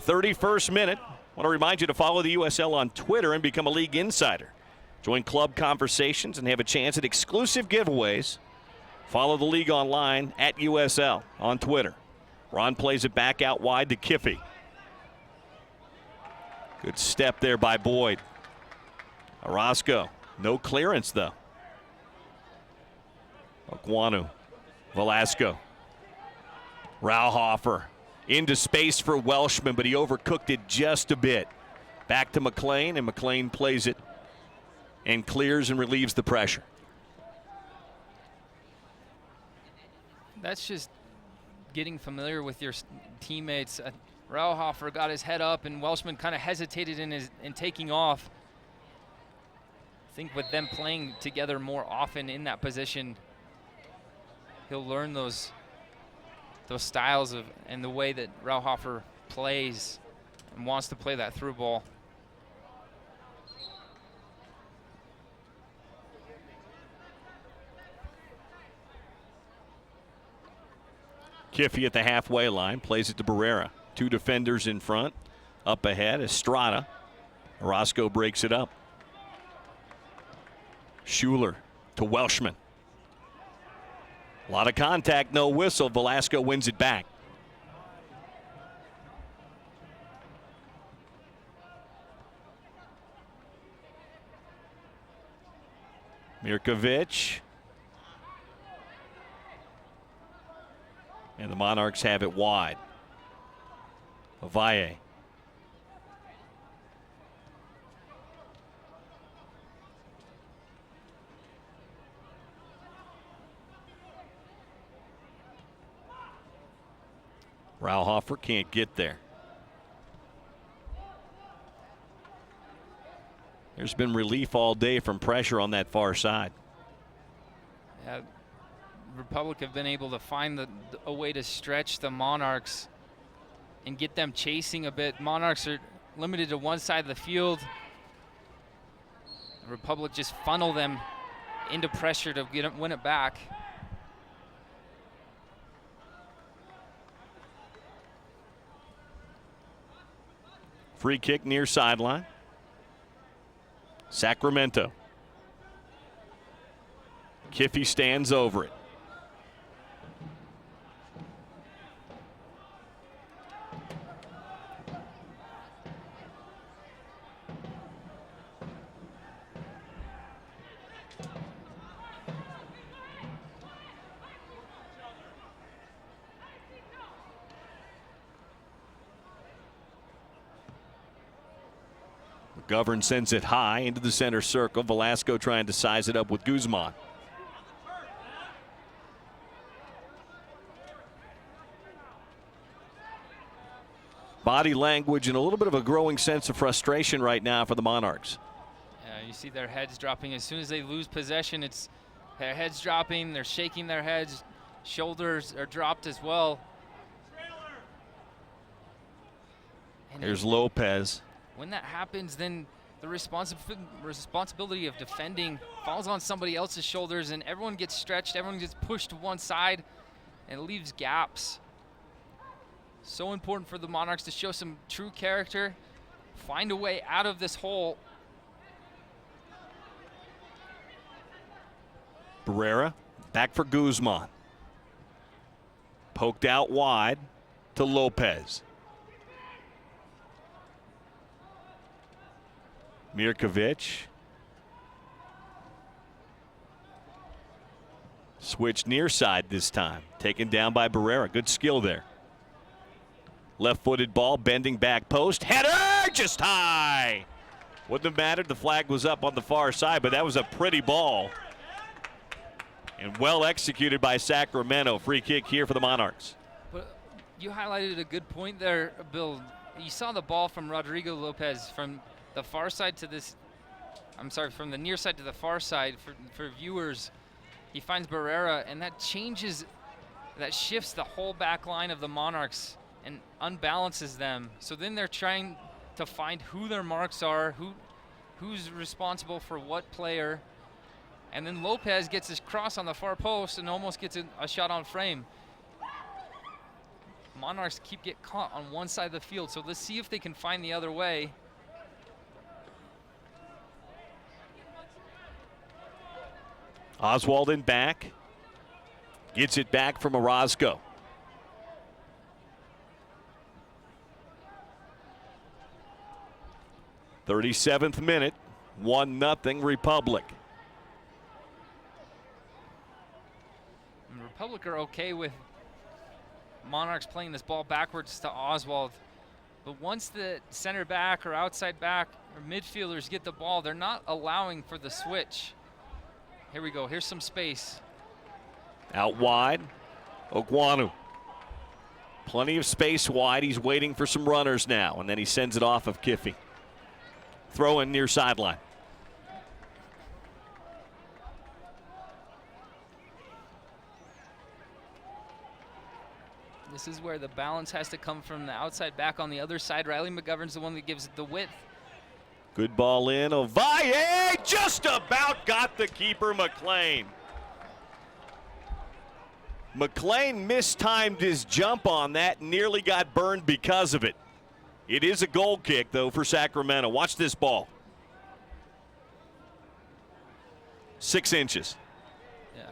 31st minute. I want to remind you to follow the USL on Twitter and become a league insider. Join club conversations and have a chance at exclusive giveaways. Follow the league online at USL on Twitter. Ron plays it back out wide to Kiffey. Good step there by Boyd. Orozco, no clearance though. Okwanu, Velasco. Rauhofer into space for Welshman, but he overcooked it just a bit. Back to McLean, and McLean plays it and clears and relieves the pressure. That's just getting familiar with your teammates. Rauhofer got his head up, and Welshman kind of hesitated in taking off. I think with them playing together more often in that position, he'll learn those styles and the way that Rauhofer plays and wants to play that through ball. Kiffey at the halfway line, plays it to Barrera. Two defenders in front. Up ahead, Estrada. Orozco breaks it up. Schuler to Welshman. A lot of contact, no whistle. Velasco wins it back. Mirkovic. And the Monarchs have it wide. Ovalle. Rauhofer can't get there. There's been relief all day from pressure on that far side. Yeah, Republic have been able to find a way to stretch the Monarchs and get them chasing a bit. Monarchs are limited to one side of the field. The Republic just funnel them into pressure to win it back. Free kick near sideline. Sacramento. Kiffey stands over it. McGovern sends it high into the center circle. Velasco trying to size it up with Guzman. Body language and a little bit of a growing sense of frustration right now for the Monarchs. Yeah, you see their heads dropping. As soon as they lose possession, it's their heads dropping. They're shaking their heads. Shoulders are dropped as well. And here's Lopez. When that happens, then the responsibility of defending falls on somebody else's shoulders, and everyone gets stretched, everyone gets pushed to one side, and it leaves gaps. So important for the Monarchs to show some true character, find a way out of this hole. Barrera back for Guzman. Poked out wide to Lopez. Mirkovic. Switch near side this time. Taken down by Barrera. Good skill there. Left-footed ball, bending back post. Header just high. Wouldn't have mattered. The flag was up on the far side, but that was a pretty ball. And well executed by Sacramento. Free kick here for the Monarchs. But you highlighted a good point there, Bill. You saw the ball from Rodrigo Lopez from the far side to this, from the near side to the far side for viewers. He finds Barrera, and that shifts the whole back line of the Monarchs and unbalances them. So then they're trying to find who their marks are, who's responsible for what player. And then Lopez gets his cross on the far post and almost gets a shot on frame. Monarchs get caught on one side of the field, so let's see if they can find the other way. Oswald in back. Gets it back from Orozco. 37th minute, 1-0 Republic. And Republic are okay with Monarchs playing this ball backwards to Oswald. But once the center back or outside back or midfielders get the ball, they're not allowing for the switch. Here we go. Here's some space. Out wide, Oguanu. Plenty of space wide. He's waiting for some runners now, and then he sends it off of Kiffey. Throw in near sideline. This is where the balance has to come from the outside back on the other side. Riley McGovern's the one that gives it the width. Good ball in. Ovalle just about got the keeper, McLean. McLean mistimed his jump on that, nearly got burned because of it. It is a goal kick, though, for Sacramento. Watch this ball. 6 inches. Yeah.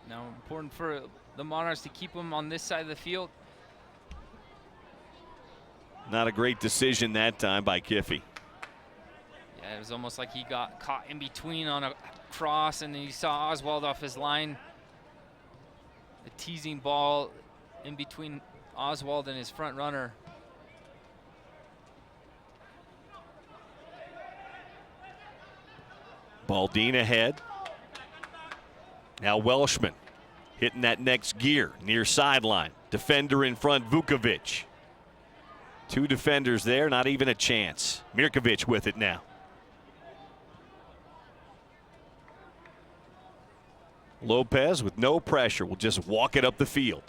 Now, important for the Monarchs to keep them on this side of the field. Not a great decision that time by Kiffey. Yeah, it was almost like he got caught in between on a cross, and then you saw Oswald off his line. The teasing ball in between Oswald and his front runner. Baldine ahead. Now Welshman hitting that next gear near sideline. Defender in front, Vukovic. 2 defenders there, not even a chance. Mirkovic with it now. Lopez with no pressure will just walk it up the field.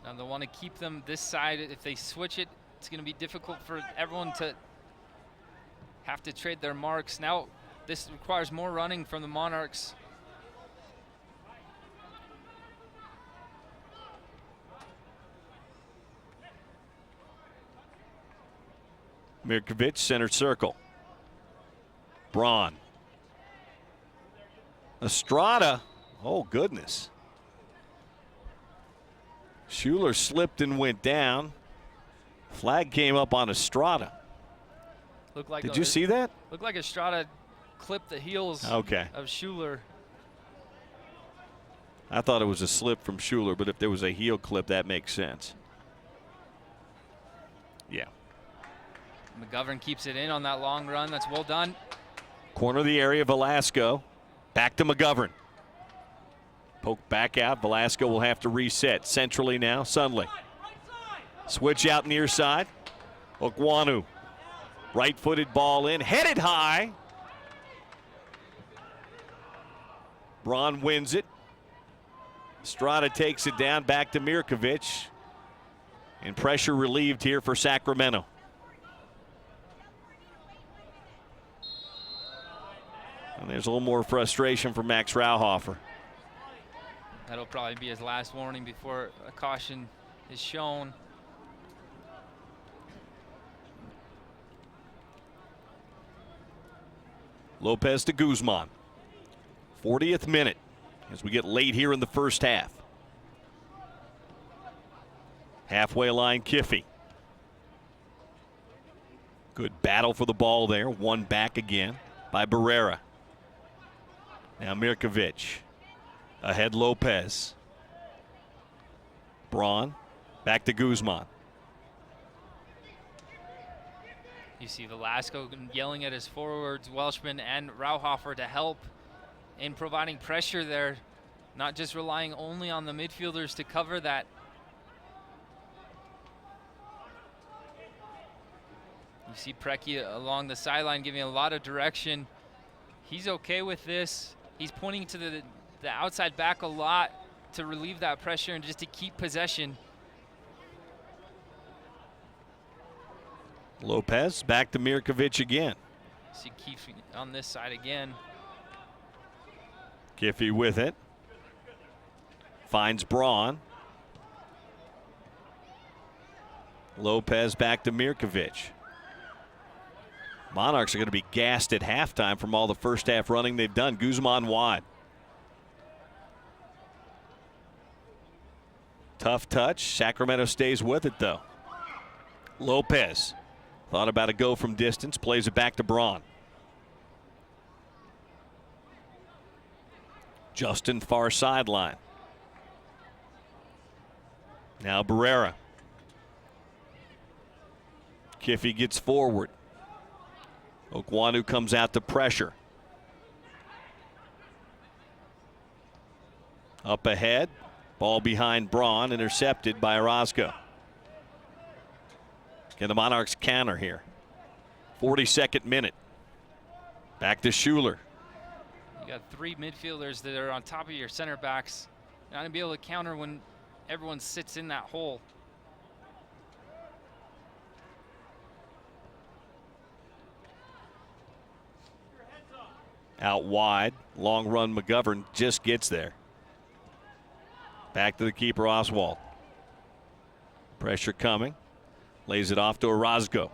Now they want to keep them this side. If they switch it, it's going to be difficult for everyone to have to trade their marks. Now this requires more running from the Monarchs. Mirkovic, center circle. Braun. Estrada. Oh, goodness. Schuler slipped and went down. Flag came up on Estrada. Looked like Did you see that? Looked like Estrada clipped the heels of Schuler. I thought it was a slip from Schuler, but if there was a heel clip, that makes sense. Yeah. McGovern keeps it in on that long run. That's well done. Corner of the area, Velasco. Back to McGovern. Poke back out. Velasco will have to reset. Centrally now, Sunley. Switch out near side. Oguanu. Right-footed ball in. Headed high. Braun wins it. Estrada takes it down. Back to Mirkovic. And pressure relieved here for Sacramento. And there's a little more frustration for Max Rauhofer. That'll probably be his last warning before a caution is shown. Lopez to Guzman. 40th minute as we get late here in the first half. Halfway line, Kiffey. Good battle for the ball there. One back again by Barrera. Now Mirkovic. Ahead Lopez. Braun. Back to Guzman. You see Velasco yelling at his forwards, Welshman and Rauhofer, to help in providing pressure there, not just relying only on the midfielders to cover that. You see Preki along the sideline giving a lot of direction. He's okay with this. He's pointing to the outside back a lot to relieve that pressure and just to keep possession. Lopez back to Mirkovic again. See Keefe on this side again. Kiffey with it. Finds Braun. Lopez back to Mirkovic. Monarchs are going to be gassed at halftime from all the first half running they've done. Guzman wide. Tough touch. Sacramento stays with it, though. Lopez thought about a go from distance, plays it back to Braun. Justin far sideline. Now Barrera. Kiffey gets forward. Okwanu comes out to pressure. Up ahead. Ball behind Braun, intercepted by Orozco. Can the Monarchs counter here? 42nd minute. Back to Schuler. You got three midfielders that are on top of your center backs. You're not going to be able to counter when everyone sits in that hole. Out wide. Long run McGovern just gets there. Back to the keeper, Oswald. Pressure coming. Lays it off to Orozco.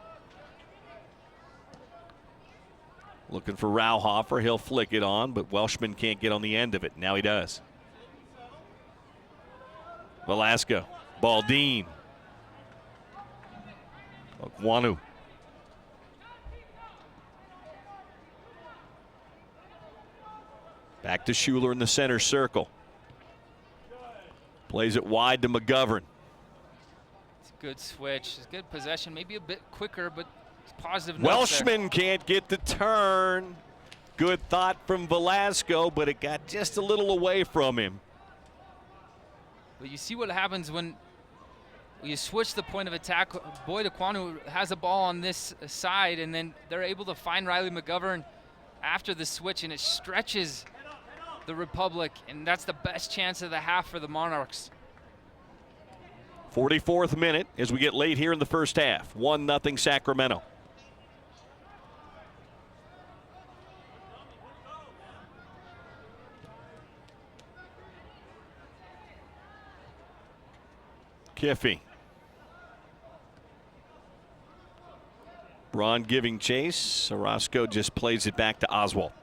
Looking for Rauhofer. He'll flick it on, but Welshman can't get on the end of it. Now he does. Velasco. Baldin. Okwanu. Back to Schuler in the center circle. Plays it wide to McGovern. It's a good switch. It's good possession. Maybe a bit quicker, but it's positive. Welshman can't get the turn. Good thought from Velasco, but it got just a little away from him. But you see what happens when you switch the point of attack. Boyd Okwanu has a ball on this side, and then they're able to find Riley McGovern after the switch, and it stretches the Republic, and that's the best chance of the half for the Monarchs. 44th minute as we get late here in the first half. 1-0 Sacramento. Kiffey. Braun giving chase. Orozco just plays it back to Oswald.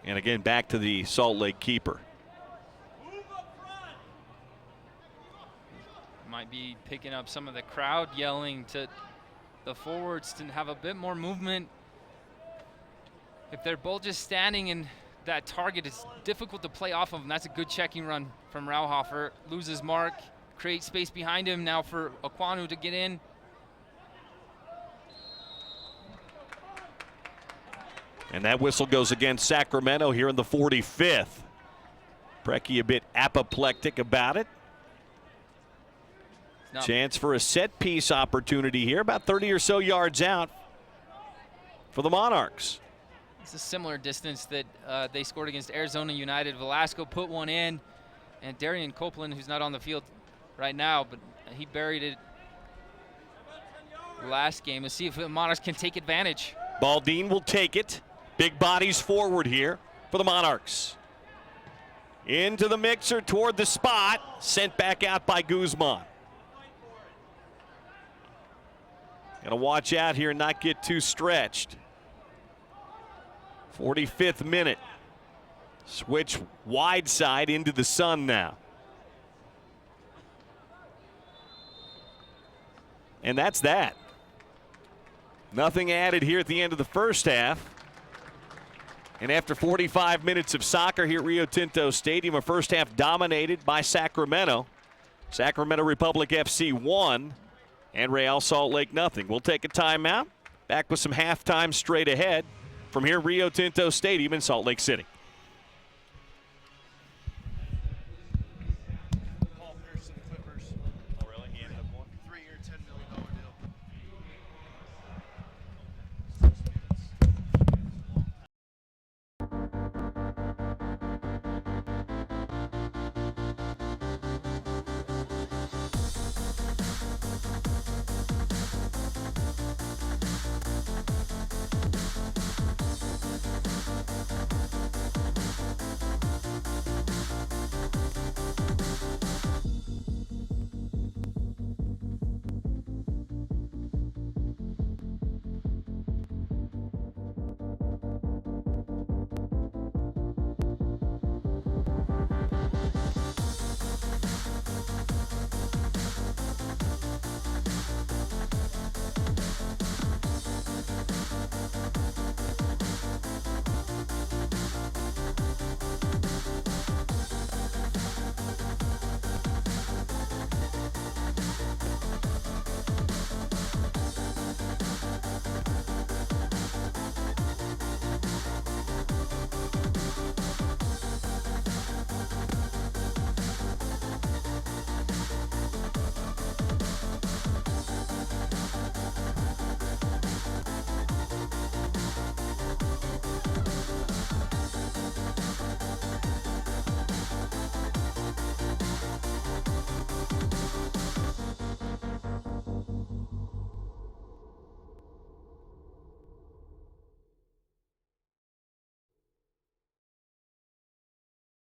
And again, back to the Salt Lake keeper. Might be picking up some of the crowd yelling to the forwards to have a bit more movement. If they're both just standing in that target, it's difficult to play off of them. That's a good checking run from Rauhofer. Loses mark, creates space behind him now for Okwanu to get in. And that whistle goes against Sacramento here in the 45th. Preki a bit apoplectic about it. Chance for a set piece opportunity here, about 30 or so yards out for the Monarchs. It's a similar distance that they scored against Arizona United. Velasco put one in, and Darian Copeland, who's not on the field right now, but he buried it last game. Let's see if the Monarchs can take advantage. Baldin will take it. Big bodies forward here for the Monarchs. Into the mixer toward the spot. Sent back out by Guzman. Got to watch out here and not get too stretched. 45th minute. Switch wide side into the sun now. And that's that. Nothing added here at the end of the first half. And after 45 minutes of soccer here at Rio Tinto Stadium, a first half dominated by Sacramento. Sacramento Republic FC 1 and Real Salt Lake 0. We'll take a timeout. Back with some halftime straight ahead from here at Rio Tinto Stadium in Salt Lake City.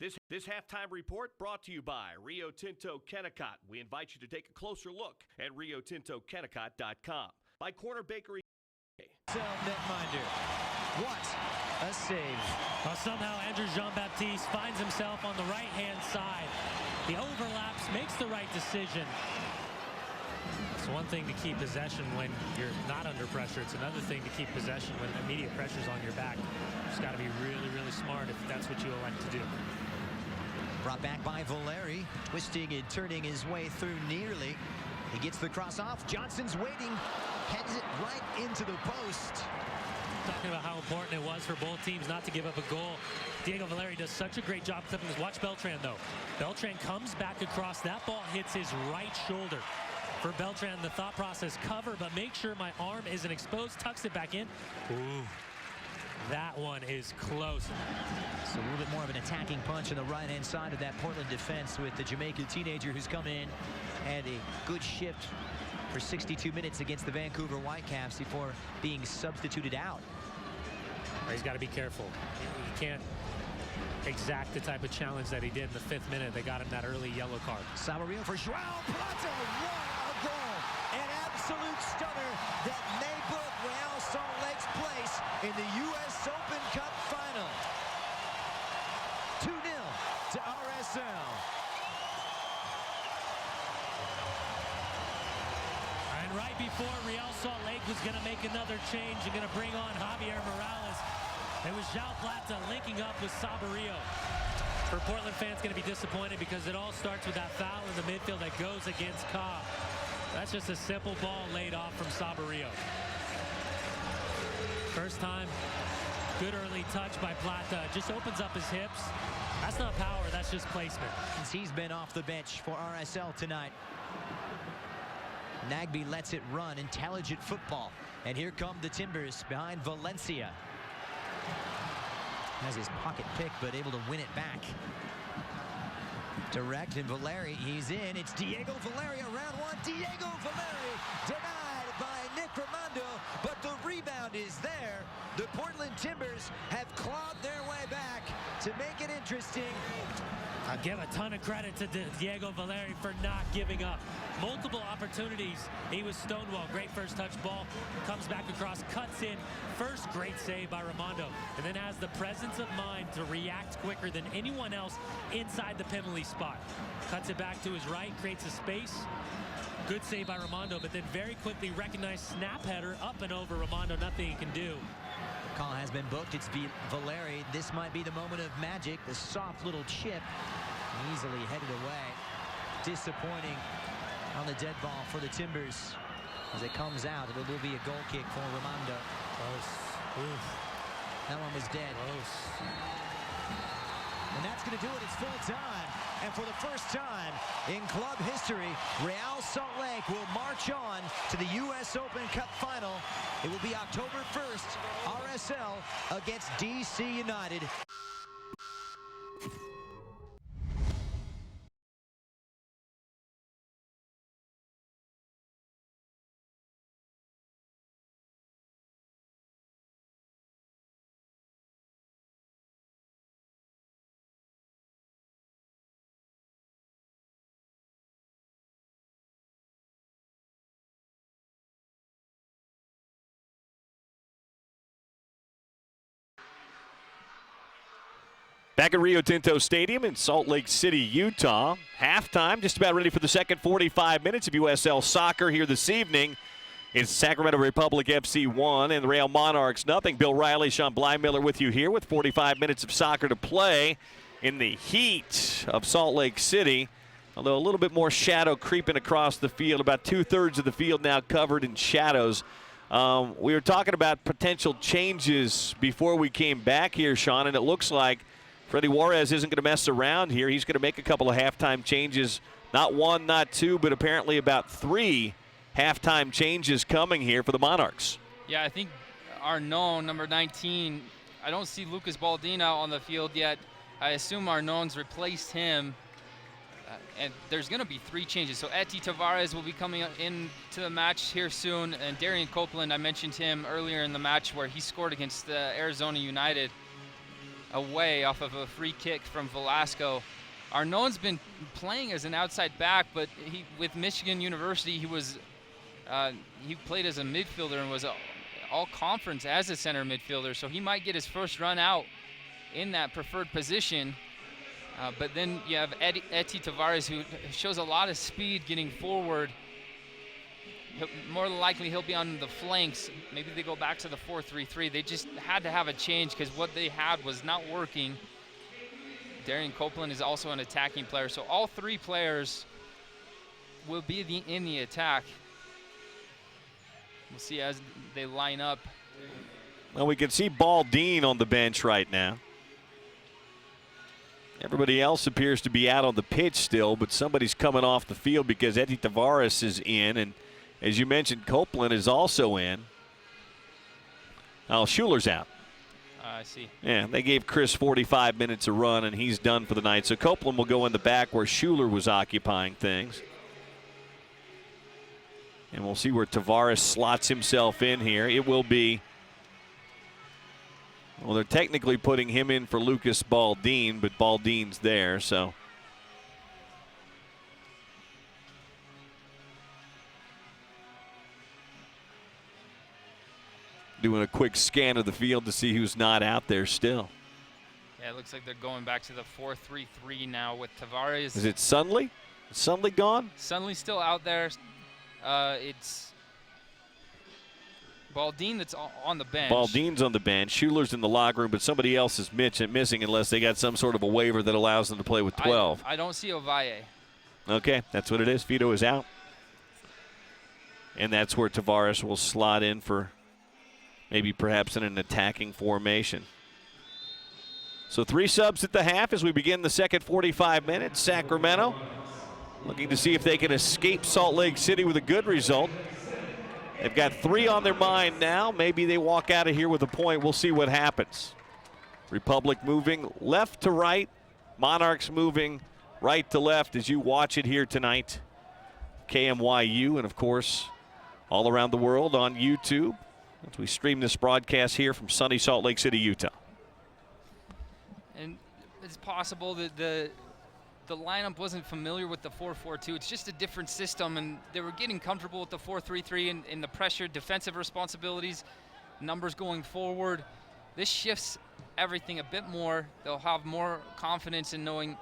This halftime report brought to you by Rio Tinto Kennecott. We invite you to take a closer look at riotintokennecott.com. By Corner Bakery. Netminder. What a save. Well, somehow Andrew Jean-Baptiste finds himself on the right-hand side. He overlaps, makes the right decision. It's one thing to keep possession when you're not under pressure. It's another thing to keep possession when immediate pressure's on your back. Just got to be really, really smart if that's what you elect to do. Brought back by Valeri, twisting and turning his way through nearly. He gets the cross off. Johnson's waiting, heads it right into the post. Talking about how important it was for both teams not to give up a goal. Diego Valeri does such a great job clipping this. Watch Beltran, though. Beltran comes back across. That ball hits his right shoulder. For Beltran, the thought process, cover, but make sure my arm isn't exposed. Tucks it back in. Ooh. That one is close. So a little bit more of an attacking punch on the right-hand side of that Portland defense with the Jamaican teenager who's come in and a good shift for 62 minutes against the Vancouver Whitecaps before being substituted out. He's got to be careful. He can't exact the type of challenge that he did in the 5th minute. They got him that early yellow card. Sabarillo for Joao Plata. What a goal! An absolute stunner that may book Real Salt Lake's place in the U.S. Open Cup final. 2-0 to RSL. And right before Real Salt Lake was going to make another change and going to bring on Javier Morales, it was Joao Plata linking up with Sabarillo. For Portland fans, going to be disappointed because it all starts with that foul in the midfield that goes against Cobb. That's just a simple ball laid off from Sabarillo. First time, good early touch by Plata. Just opens up his hips. That's not power, that's just placement. He's been off the bench for RSL tonight. Nagbe lets it run. Intelligent football. And here come the Timbers behind Valencia. Has his pocket pick, but able to win it back. Direct, and Valeri, he's in. It's Diego Valeri, round one. Diego Valeri denied by Nick Raimondo, but the rebound is there. The Portland Timbers have clawed their way back to make it interesting. I'll give a ton of credit to Diego Valeri for not giving up. Multiple opportunities. He was stonewall. Great first touch ball. Comes back across, cuts in. First great save by Raimondo. And then has the presence of mind to react quicker than anyone else inside the penalty spot. Cuts it back to his right, creates a space. Good save by Raimondo, but then very quickly recognized snap header up and over Raimondo. Nothing he can do. Call has been booked. It's Valeri. This might be the moment of magic. The soft little chip easily headed away. Disappointing on the dead ball for the Timbers. As it comes out, it will be a goal kick for Raimondo. Close. Oof. That one was dead. Close. And that's going to do it. It's full time. And for the first time in club history, Real Salt Lake will march on to the U.S. Open Cup final. It will be October 1st, RSL against DC United. Back at Rio Tinto Stadium in Salt Lake City, Utah. Halftime, just about ready for the second 45 minutes of USL Soccer here this evening. It's Sacramento Republic FC 1 and the Real Monarchs nothing. Bill Riley, Sean Blymiller with you here with 45 minutes of soccer to play in the heat of Salt Lake City. Although a little bit more shadow creeping across the field, about 2/3 of the field now covered in shadows. We were talking about potential changes before we came back here, Sean, and it looks like Freddy Juarez isn't going to mess around here. He's going to make a couple of halftime changes. Not one, not two, but apparently about 3 halftime changes coming here for the Monarchs. Yeah, I think Arnaud, number 19, I don't see Lucas Baldini on the field yet. I assume Arnaud's replaced him. And there's going to be 3 changes. So Eti Tavares will be coming into the match here soon. And Darian Copeland, I mentioned him earlier in the match where he scored against Arizona United. away off of a free kick from Velasco. Arnaud's been playing as an outside back, but with Michigan University, he played as a midfielder and was all conference as a center midfielder, so he might get his first run out in that preferred position. But then you have Eti Tavares, who shows a lot of speed getting forward. More than likely he'll be on the flanks. Maybe they go back to the 4-3-3. They just had to have a change because what they had was not working. Darian Copeland is also an attacking player. So all three players will be in the attack. We'll see as they line up. Well, we can see Baldine on the bench right now. Everybody else appears to be out on the pitch still, but somebody's coming off the field because Eti Tavares is in, and as you mentioned, Copeland is also in. Oh, Schuler's out. I see. Yeah, they gave Chris 45 minutes a run, and he's done for the night. So Copeland will go in the back where Schuler was occupying things. And we'll see where Tavares slots himself in here. It will be, well, they're technically putting him in for Lucas Baldine, but Baldine's there, so. Doing a quick scan of the field to see who's not out there still. Yeah, it looks like they're going back to the 4-3-3 now with Tavares. Is it Sunley? Is Sunley gone? Sunley's still out there. It's Baldine that's on the bench. Baldine's on the bench. Schuler's in the locker room, but somebody else is missing unless they got some sort of a waiver that allows them to play with 12. I don't see Ovalle. Okay, that's what it is. Vito is out. And that's where Tavares will slot in for maybe perhaps in an attacking formation. So 3 subs at the half as we begin the second 45 minutes. Sacramento looking to see if they can escape Salt Lake City with a good result. They've got 3 on their mind now. Maybe they walk out of here with a point. We'll see what happens. Republic moving left to right. Monarchs moving right to left as you watch it here tonight. KMYU and, of course, all around the world on YouTube as we stream this broadcast here from sunny Salt Lake City, Utah. And it's possible that the lineup wasn't familiar with the 4-4-2. It's just a different system, and they were getting comfortable with the 4-3-3 and the pressure, defensive responsibilities, numbers going forward. This shifts everything a bit more. They'll have more confidence in knowing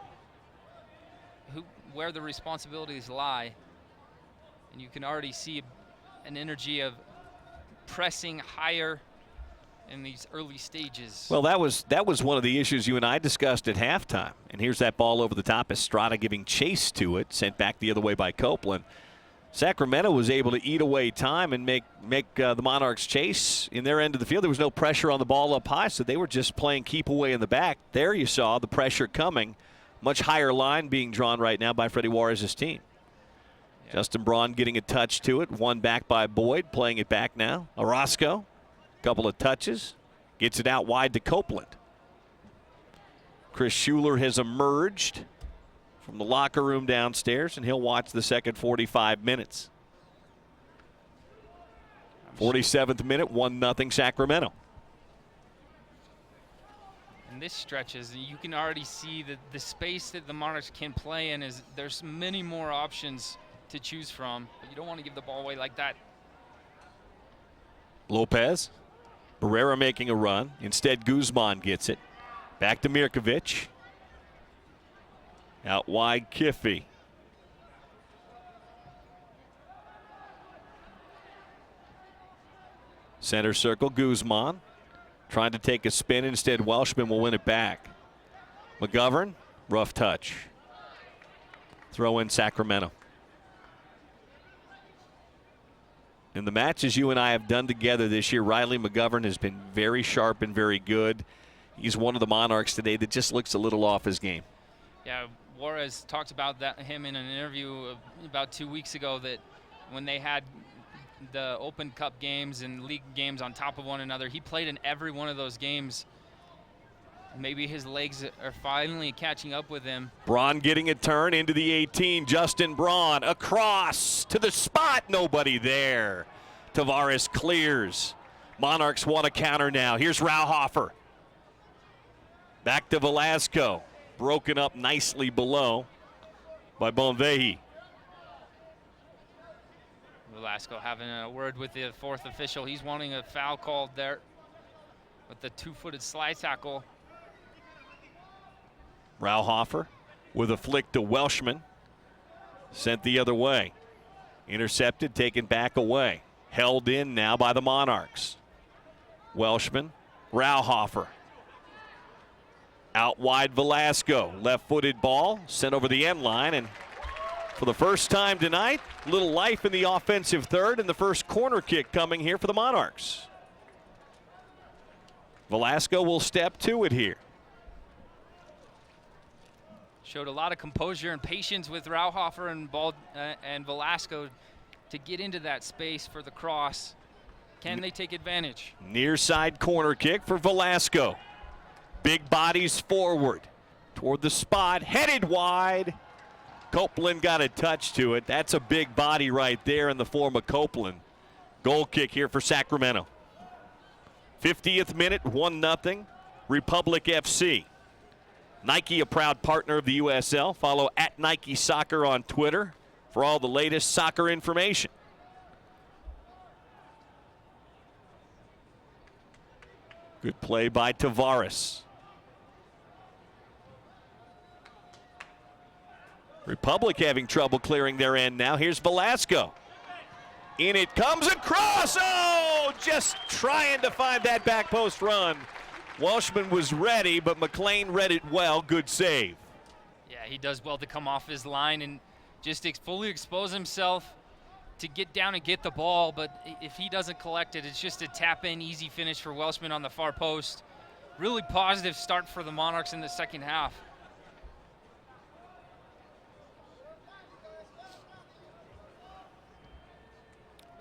where the responsibilities lie. And you can already see an energy of pressing higher in these early stages. Well, that was one of the issues you and I discussed at halftime. And here's that ball over the top. Estrada giving chase to it, sent back the other way by Copeland. Sacramento was able to eat away time and make the Monarchs chase in their end of the field. There was no pressure on the ball up high, so they were just playing keep away in the back. There you saw the pressure coming. Much higher line being drawn right now by Freddie Juarez's team. Yeah. Justin Braun getting a touch to it. One back by Boyd, playing it back now. Orozco. Couple of touches, gets it out wide to Copeland. Chris Schuler has emerged from the locker room downstairs, and he'll watch the second 45 minutes. 47th minute, 1-0 Sacramento. And this stretches, you can already see that the space that the Monarchs can play in is there's many more options to choose from, but you don't want to give the ball away like that. Lopez. Barrera making a run. Instead, Guzman gets it. Back to Mirkovic. Out wide, Kiffey. Center circle, Guzman. Trying to take a spin. Instead, Welshman will win it back. McGovern, rough touch. Throw in Sacramento. In the matches you and I have done together this year, Riley McGovern has been very sharp and very good. He's one of the Monarchs today that just looks a little off his game. Yeah, Juarez talked about him in an interview about 2 weeks ago, that when they had the Open Cup games and league games on top of one another, he played in every one of those games. Maybe his legs are finally catching up with him. Braun getting a turn into the 18. Justin Braun across to the spot. Nobody there. Tavares clears. Monarchs want a counter now. Here's Rauhofer. Back to Velasco. Broken up nicely below by Bonvehi. Velasco having a word with the fourth official. He's wanting a foul called there with the two-footed slide tackle. Rauhofer with a flick to Welshman. Sent the other way. Intercepted, taken back away. Held in now by the Monarchs. Welshman, Rauhofer. Out wide Velasco. Left-footed ball sent over the end line, and for the first time tonight, little life in the offensive third, and the first corner kick coming here for the Monarchs. Velasco will step to it here. Showed a lot of composure and patience with Rauhofer and Velasco to get into that space for the cross. Can they take advantage? Near side corner kick for Velasco. Big bodies forward toward the spot, headed wide. Copeland got a touch to it. That's a big body right there in the form of Copeland. Goal kick here for Sacramento. 50th minute, 1-0, Republic FC. Nike, a proud partner of the USL. Follow at Nike Soccer on Twitter for all the latest soccer information. Good play by Tavares. Republic having trouble clearing their end now. Here's Velasco. In it comes across. Oh, just trying to find that back post run. Welshman was ready, but McLean read it well. Good save. Yeah, he does well to come off his line and just fully expose himself to get down and get the ball. But if he doesn't collect it, it's just a tap-in, easy finish for Welshman on the far post. Really positive start for the Monarchs in the second half.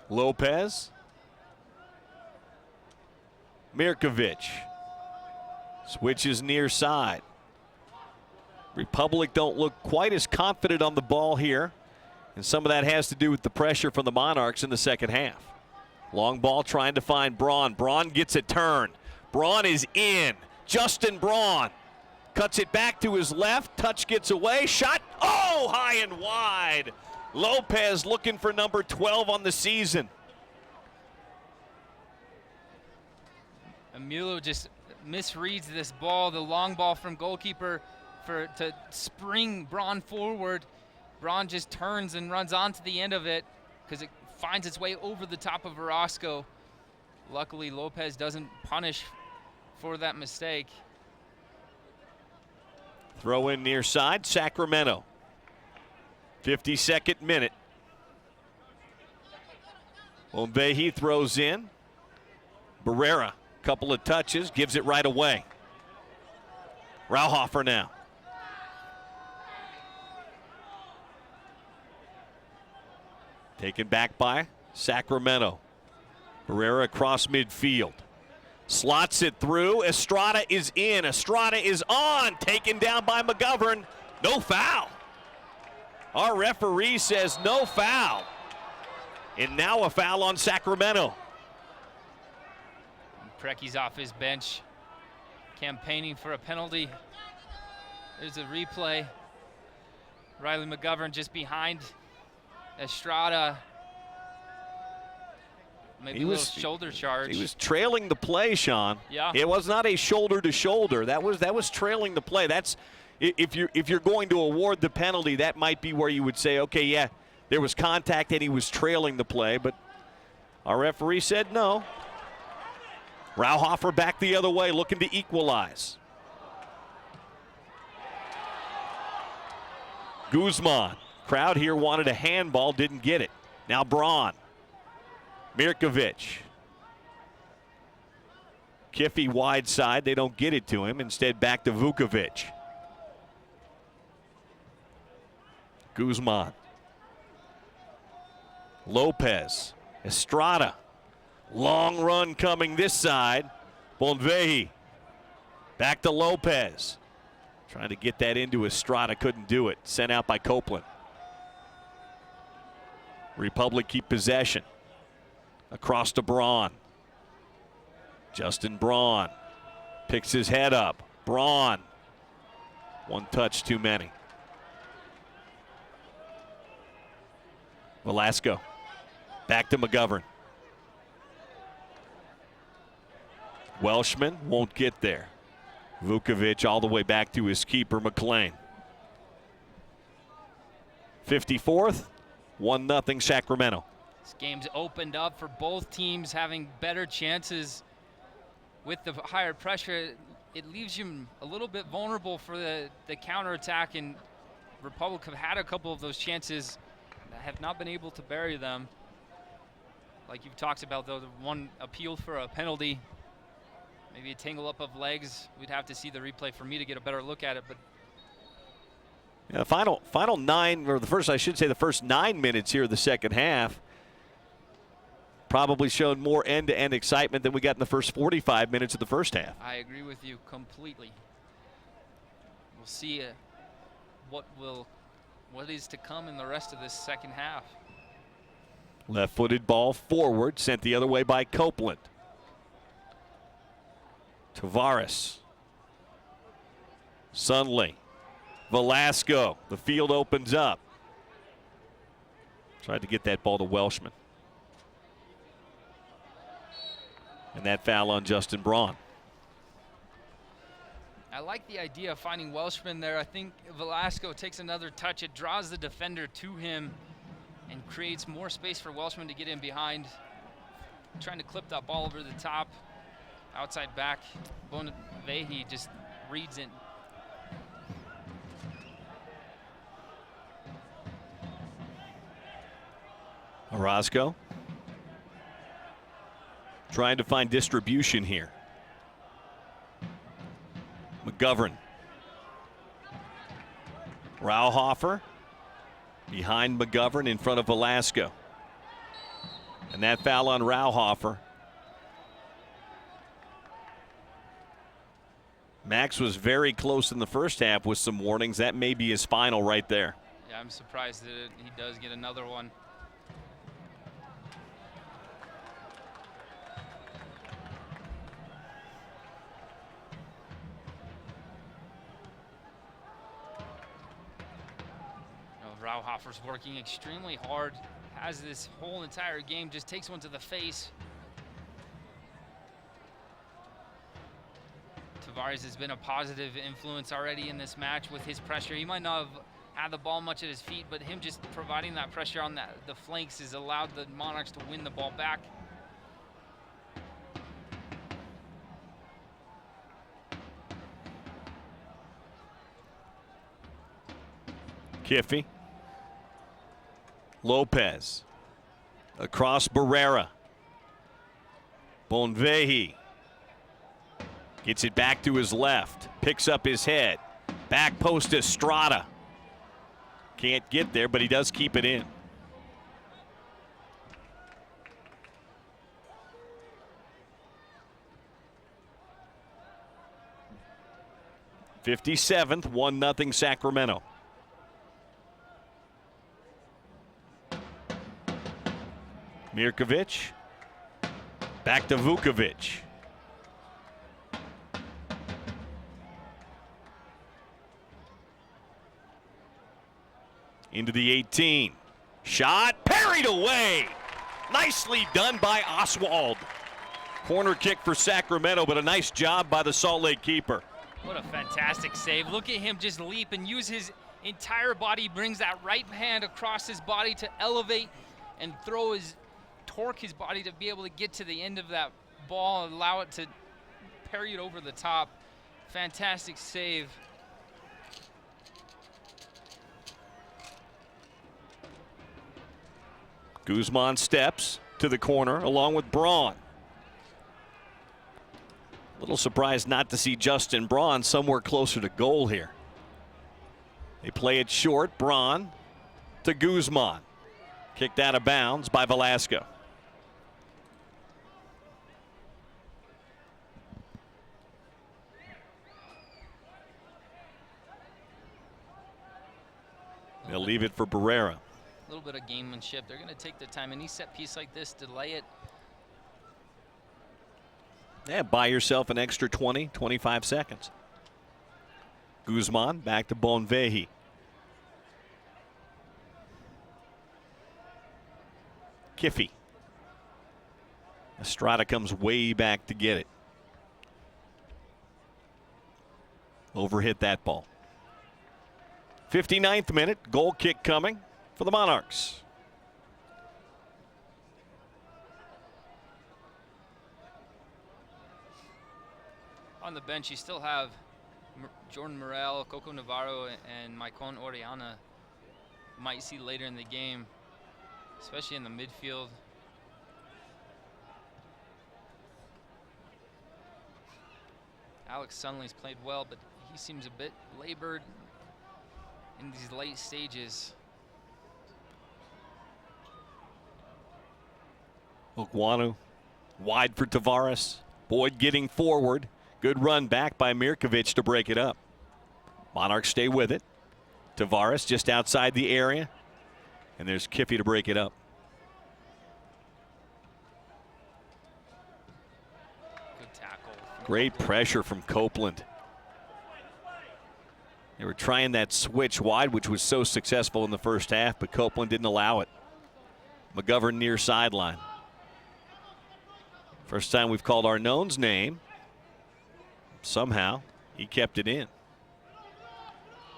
Lopez. Mirkovic. Switches near side. Republic don't look quite as confident on the ball here, and some of that has to do with the pressure from the Monarchs in the second half. Long ball trying to find Braun. Braun gets a turn. Braun is in. Justin Braun cuts it back to his left. Touch gets away. Shot. Oh, high and wide. Lopez looking for number 12 on the season. Emilio just misreads this ball, the long ball from goalkeeper to spring Braun forward. Braun just turns and runs onto the end of it because it finds its way over the top of Velasco. Luckily, Lopez doesn't punish for that mistake. Throw in near side, Sacramento. 52nd minute. Bonvehi throws in. Barrera, couple of touches, gives it right away. Rauhofer now. Taken back by Sacramento. Barrera across midfield. Slots it through. Estrada is in. Estrada is on. Taken down by McGovern. No foul. Our referee says no foul. And now a foul on Sacramento. Precky's off his bench, campaigning for a penalty. There's a replay. Riley McGovern just behind Estrada. Maybe a little shoulder charge. He was trailing the play, Sean. Yeah. It was not a shoulder to shoulder. That was trailing the play. That's if you're going to award the penalty, that might be where you would say, okay, yeah, there was contact and he was trailing the play, but our referee said no. Rauhofer back the other way, looking to equalize. Guzman. Crowd here wanted a handball, didn't get it. Now Braun. Mirkovic. Kiffy wide side, they don't get it to him. Instead, back to Vukovic. Guzman. Lopez. Estrada. Long run coming this side. Bonvehi. Back to Lopez. Trying to get that into Estrada, couldn't do it. Sent out by Copeland. Republic keep possession. Across to Braun. Justin Braun picks his head up. Braun. One touch too many. Velasco. Back to McGovern. Welshman won't get there. Vukovic all the way back to his keeper, McLean. 54th, 1-0 Sacramento. This game's opened up for both teams having better chances. With the higher pressure, it leaves you a little bit vulnerable for the counterattack, and Republic have had a couple of those chances that have not been able to bury them. Like you've talked about, though, the one appeal for a penalty, maybe a tangle up of legs. We'd have to see the replay for me to get a better look at it, but yeah, final 9, or the first 9 minutes here of the second half probably showed more end-to-end excitement than we got in the first 45 minutes of the first half. I agree with you completely. We'll see what is to come in the rest of this second half. Left-footed ball forward, sent the other way by Copeland. Tavares. Sunley. Velasco. The field opens up. Tried to get that ball to Welshman. And that foul on Justin Braun. I like the idea of finding Welshman there. I think Velasco takes another touch. It draws the defender to him and creates more space for Welshman to get in behind. Trying to clip that ball over the top. Outside back. Bonvehi just reads it. Orozco trying to find distribution here. McGovern. Rauhofer behind McGovern in front of Velasco. And that foul on Rauhofer. Max was very close in the first half with some warnings. That may be his final right there. Yeah, I'm surprised that he does get another one. Rauhofer's working extremely hard, has this whole entire game, just takes one to the face. Tavares has been a positive influence already in this match with his pressure. He might not have had the ball much at his feet, but him just providing that pressure on the flanks has allowed the Monarchs to win the ball back. Kiffy. Lopez. Across Barrera. Bonvehi. Gets it back to his left. Picks up his head. Back post Estrada. Can't get there, but he does keep it in. '57th, 1-0 Sacramento. Mirkovic. Back to Vukovic. Into the 18. Shot parried away. Nicely done by Oswald. Corner kick for Sacramento, but a nice job by the Salt Lake keeper. What a fantastic save. Look at him just leap and use his entire body. Brings that right hand across his body to elevate and torque his body to be able to get to the end of that ball and allow it to parry it over the top. Fantastic save. Guzman steps to the corner along with Braun. A little surprised not to see Justin Braun somewhere closer to goal here. They play it short. Braun to Guzman. Kicked out of bounds by Velasco. They'll leave it for Barrera. A little bit of gamemanship. They're going to take the time. Any set piece like this, delay it. Yeah, buy yourself an extra 20, 25 seconds. Guzman back to Bonvehi. Kiffy. Estrada comes way back to get it. Overhit that ball. 59th minute, goal kick coming for the Monarchs. On the bench, you still have Jordan Morel, Coco Navarro, and Maicon Oriana. Might see later in the game, especially in the midfield. Alex Sunley's played well, but he seems a bit labored in these late stages. Okwanu wide for Tavares. Boyd getting forward. Good run back by Mirkovic to break it up. Monarchs stay with it. Tavares just outside the area. And there's Kiffy to break it up. Good tackle. Great pressure from Copeland. They were trying that switch wide, which was so successful in the first half, but Copeland didn't allow it. McGovern near sideline. First time we've called Arnone's name. Somehow he kept it in.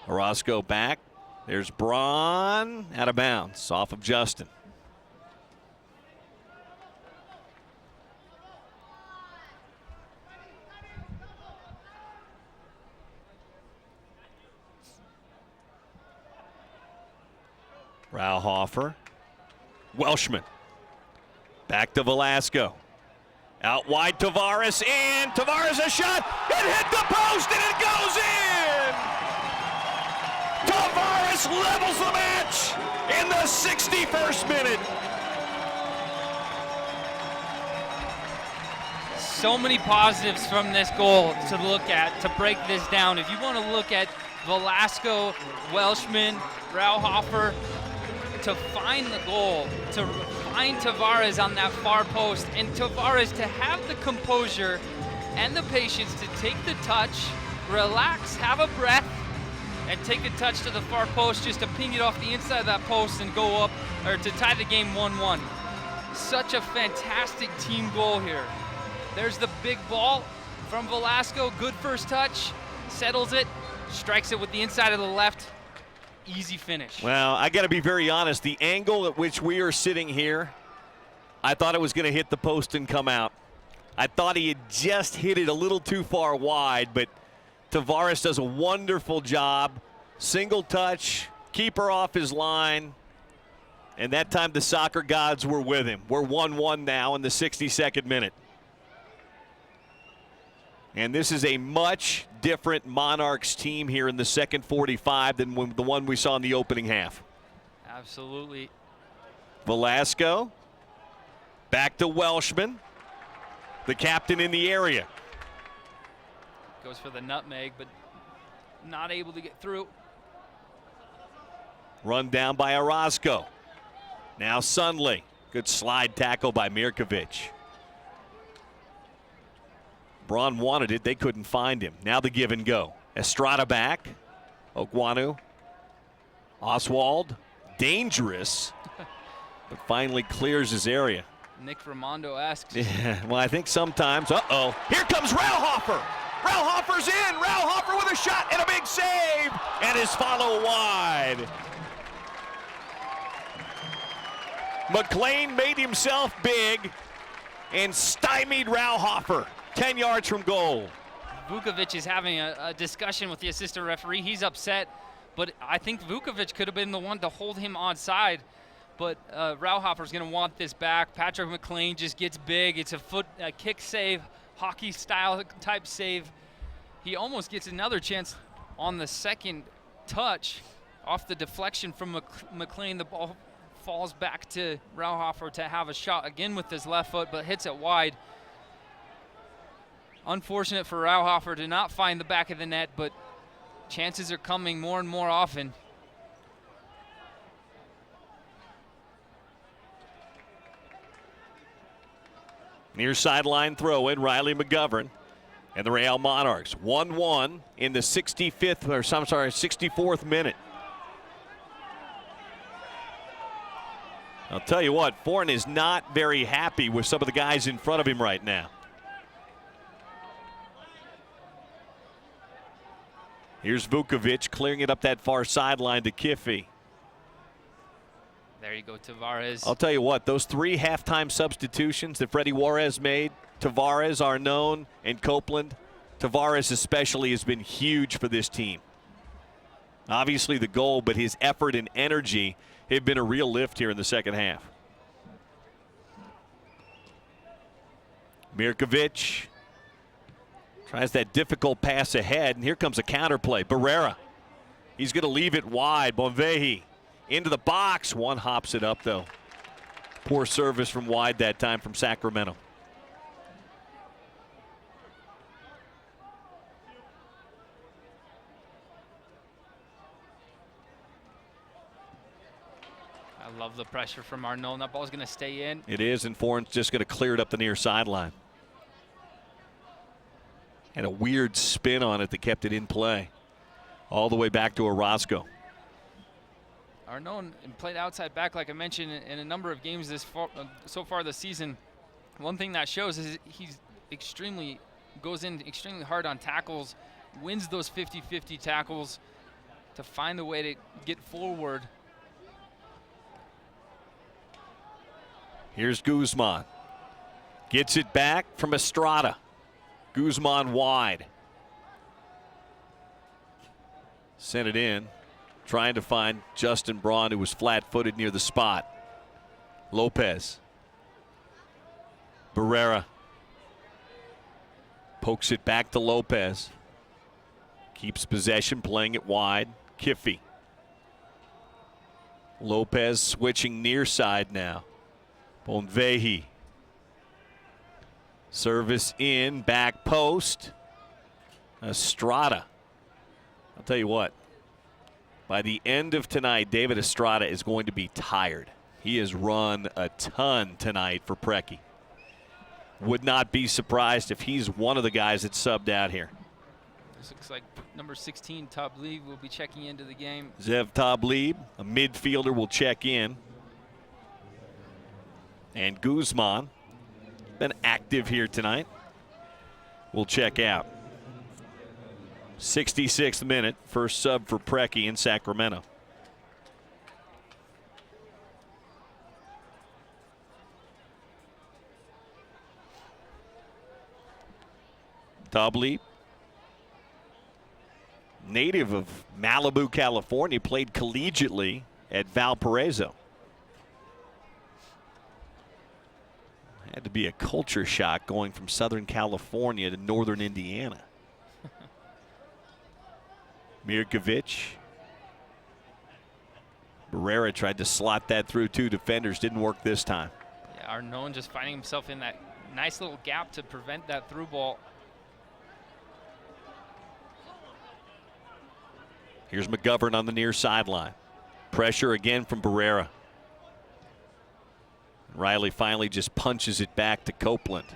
Orozco back. There's Braun out of bounds off of Justin. Rauhofer. Welshman. Back to Velasco. Out wide, Tavares in. Tavares a shot. It hit the post and it goes in. Tavares levels the match in the 61st minute. So many positives from this goal to look at, to break this down. If you want to look at Velasco, Welshman, Rauhofer, to find the goal, to find Tavares on that far post, and Tavares to have the composure and the patience to take the touch, relax, have a breath, and take a touch to the far post just to ping it off the inside of that post and go up, or to tie the game 1-1. Such a fantastic team goal here. There's the big ball from Velasco, good first touch, settles it, strikes it with the inside of the left. Easy finish. Well, I got to be very honest. The angle at which we are sitting here, I thought it was going to hit the post and come out. I thought he had just hit it a little too far wide, but Tavares does a wonderful job. Single touch, keeper off his line, and that time the soccer gods were with him. We're 1-1 now in the 62nd minute. And this is a much different Monarchs team here in the second 45 than the one we saw in the opening half. Absolutely. Velasco. Back to Welshman. The captain in the area. Goes for the nutmeg, but not able to get through. Run down by Orozco. Now Sunley. Good slide tackle by Mirkovic. Braun wanted it. They couldn't find him. Now the give and go. Estrada back. Okwanu. Oswald. Dangerous. But finally clears his area. Nick Raimondo asks. Yeah, well, I think sometimes. Uh-oh. Here comes Rauhofer. Rauhofer's in. Rauhofer with a shot and a big save. And his follow wide. McLean made himself big and stymied Rauhofer. 10 yards from goal. Vukovic is having a discussion with the assistant referee. He's upset, but I think Vukovic could have been the one to hold him onside. But Rauhofer's going to want this back. Patrick McLean just gets big. It's a kick save, hockey style type save. He almost gets another chance on the second touch off the deflection from McLean. The ball falls back to Rauhofer to have a shot again with his left foot, but hits it wide. Unfortunate for Rauhofer to not find the back of the net, but chances are coming more and more often. Near sideline throw in, Riley McGovern. And the Real Monarchs 1-1 in the 64th minute. I'll tell you what, Foreign is not very happy with some of the guys in front of him right now. Here's Vukovic clearing it up that far sideline to Kiffy. There you go, Tavares. I'll tell you what, those 3 halftime substitutions that Freddie Juarez made, Tavares, Arnone, and Copeland, Tavares especially has been huge for this team. Obviously the goal, but his effort and energy have been a real lift here in the second half. Mirkovic tries that difficult pass ahead, and here comes a counterplay. Barrera, he's going to leave it wide. Bonvehi into the box. One hops it up, though. Poor service from wide that time from Sacramento. I love the pressure from Arnone. That ball's going to stay in. It is, and Foreign's just going to clear it up the near sideline. Had a weird spin on it that kept it in play. All the way back to Orozco. Arnone played outside back, like I mentioned, in a number of games so far this season. One thing that shows is he's goes in extremely hard on tackles, wins those 50-50 tackles to find a way to get forward. Here's Guzman. Gets it back from Estrada. Guzman wide. Sent it in. Trying to find Justin Braun, who was flat-footed near the spot. Lopez. Barrera. Pokes it back to Lopez. Keeps possession, playing it wide. Kiffy. Lopez switching near side now. Bonvehi. Service in, back post. Estrada. I'll tell you what. By the end of tonight, David Estrada is going to be tired. He has run a ton tonight for Preki. Would not be surprised if he's one of the guys that's subbed out here. This looks like number 16, Tablib, will be checking into the game. Zev Tablib, a midfielder, will check in. And Guzman, been active here tonight, will check out. 66th minute, first sub for Preki in Sacramento. Tablib, native of Malibu, California, played collegiately at Valparaiso. Had to be a culture shock going from Southern California to Northern Indiana. Mirkovic. Barrera tried to slot that through 2 defenders. Didn't work this time. Yeah, Arnone just finding himself in that nice little gap to prevent that through ball. Here's McGovern on the near sideline. Pressure again from Barrera. Riley finally just punches it back to Copeland.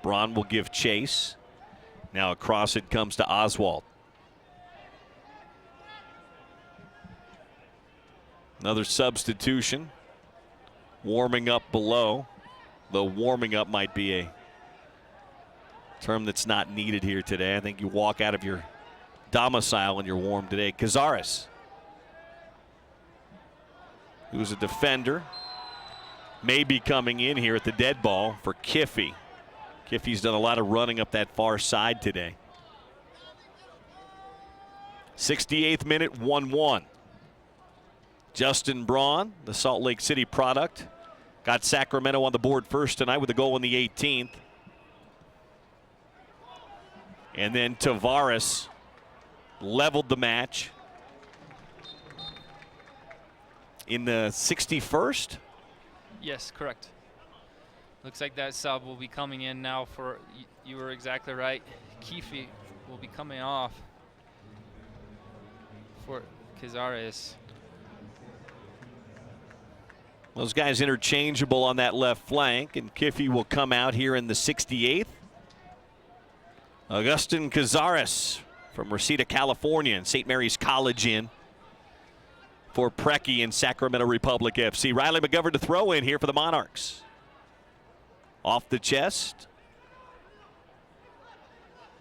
Braun will give chase. Now across it comes to Oswald. Another substitution. Warming up below. Though warming up might be a term that's not needed here today. I think you walk out of your domicile when you're warm today. Cazares, who's a defender, may be coming in here at the dead ball for Kiffy. Kiffy's done a lot of running up that far side today. 68th minute, 1-1. Justin Braun, the Salt Lake City product, got Sacramento on the board first tonight with a goal in the 18th. And then Tavares leveled the match in the 61st. Yes, correct. Looks like that sub will be coming in now for, you were exactly right. Kiffy will be coming off for Cazares. Those guys interchangeable on that left flank, and Kiffy will come out here in the 68th. Agustin Cazares from Reseda, California, and St. Mary's College in for Preki and Sacramento Republic FC. Riley McGovern to throw in here for the Monarchs. Off the chest.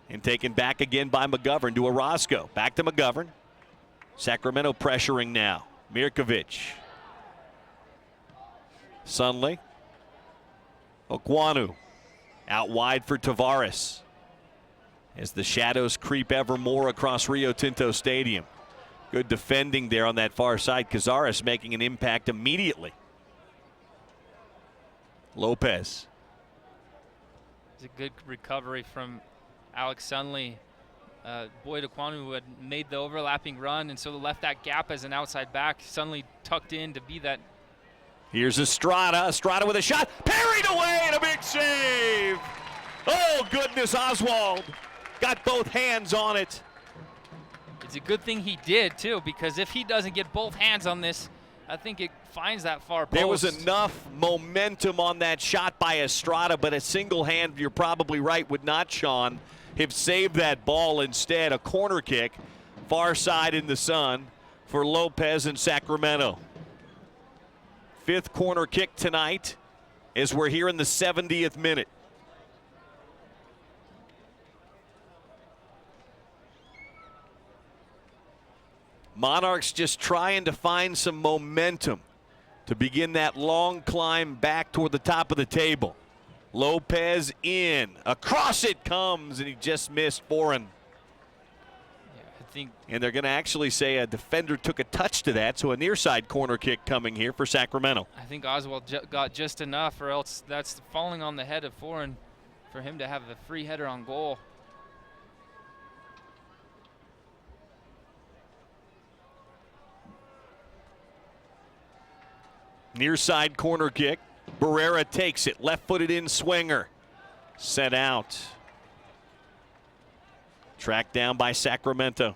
And taken back again by McGovern to Orozco. Back to McGovern. Sacramento pressuring now. Mirkovic. Sunley. Okwanu. Out wide for Tavares. As the shadows creep ever more across Rio Tinto Stadium. Good defending there on that far side. Cazares making an impact immediately. Lopez. It's a good recovery from Alex Sunley. Boyd Okwanu, who had made the overlapping run and so left that gap as an outside back. Sunley tucked in to be that. Here's Estrada. Estrada with a shot. Parried away and a big save. Oh, goodness, Oswald. Got both hands on it. It's a good thing he did, too, because if he doesn't get both hands on this, I think it finds that far post. There was enough momentum on that shot by Estrada, but a single hand, you're probably right, would not, Sean, have saved that ball. Instead, a corner kick, far side in the sun for Lopez and Sacramento. Fifth corner kick tonight as we're here in the 70th minute. Monarchs just trying to find some momentum to begin that long climb back toward the top of the table. Lopez in. Across it comes, and he just missed Foreign. Yeah, I think. And they're going to actually say a defender took a touch to that, so a near side corner kick coming here for Sacramento. I think Oswald got just enough, or else that's falling on the head of Foreign for him to have a free header on goal. Near side corner kick. Barrera takes it. Left-footed in swinger. Set out. Tracked down by Sacramento.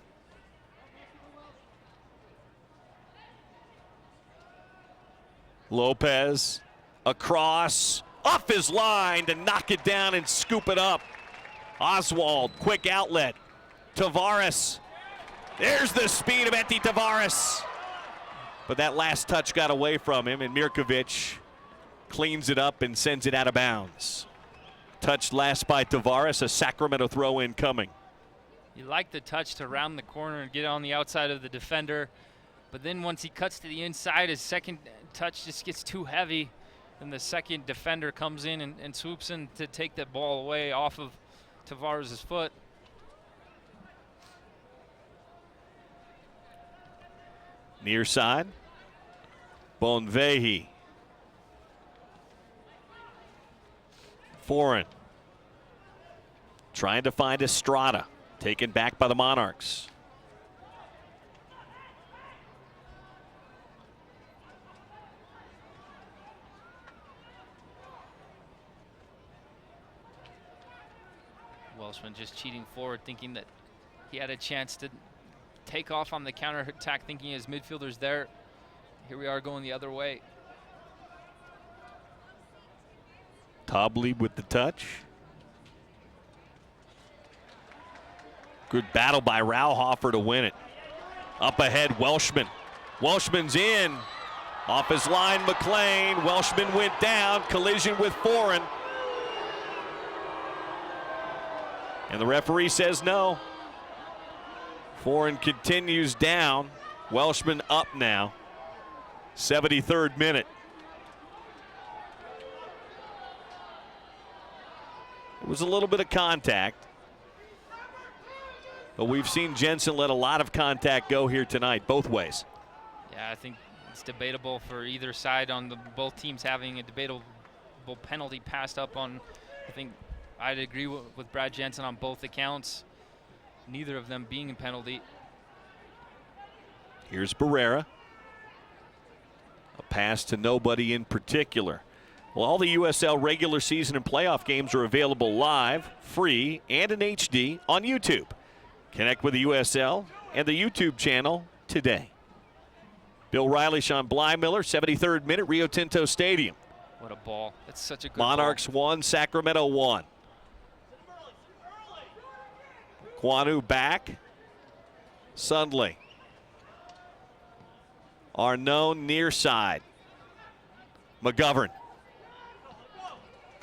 Lopez across. Off his line to knock it down and scoop it up. Oswald, quick outlet. Tavares. There's the speed of Eti Tavares. But that last touch got away from him, and Mirkovic cleans it up and sends it out of bounds. Touched last by Tavares, a Sacramento throw-in coming. You like the touch to round the corner and get on the outside of the defender, but then once he cuts to the inside, his second touch just gets too heavy, and the second defender comes in and swoops in to take that ball away off of Tavares' foot. Near side. Bonvehi. Foreign. Trying to find Estrada. Taken back by the Monarchs. Welshman just cheating forward, thinking that he had a chance to take off on the counter attack, thinking his midfielder's there. Here we are going the other way. Tobley with the touch. Good battle by Rauhofer to win it. Up ahead, Welshman. Welshman's in. Off his line, McLean. Welshman went down. Collision with Foreign. And the referee says no. Foreign continues down. Welshman up now. 73rd minute. It was a little bit of contact. But we've seen Jensen let a lot of contact go here tonight, both ways. Yeah, I think it's debatable for either side on both teams having a debatable penalty passed up on. I think I'd agree with Brad Jensen on both accounts. Neither of them being a penalty. Here's Barrera. A pass to nobody in particular. Well, all the USL regular season and playoff games are available live, free, and in HD on YouTube. Connect with the USL and the YouTube channel today. Bill Riley, Sean Blymiller, 73rd minute, Rio Tinto Stadium. What a ball. That's such a good Monarchs ball. 1, Sacramento 1. Okwanu back. Sundley. Arnone near side. McGovern.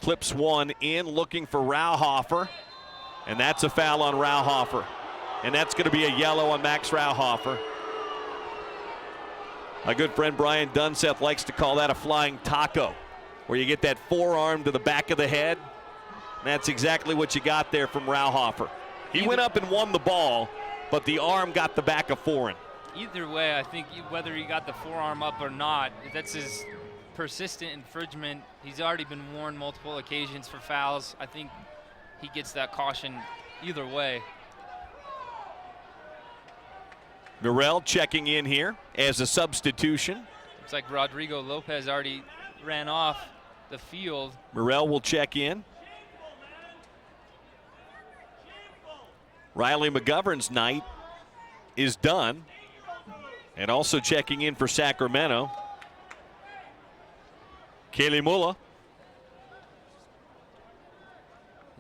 Clips one in, looking for Rauhofer. And that's a foul on Rauhofer. And that's going to be a yellow on Max Rauhofer. My good friend Brian Dunseth likes to call that a flying taco, where you get that forearm to the back of the head. And that's exactly what you got there from Rauhofer. He went up and won the ball, but the arm got the back of Foreign. Either way, I think whether he got the forearm up or not, that's his persistent infringement. He's already been warned multiple occasions for fouls. I think he gets that caution either way. Morel checking in here as a substitution. Looks like Rodrigo Lopez already ran off the field. Morel will check in. Riley McGovern's night is done. And also checking in for Sacramento, Kaylee Mulla.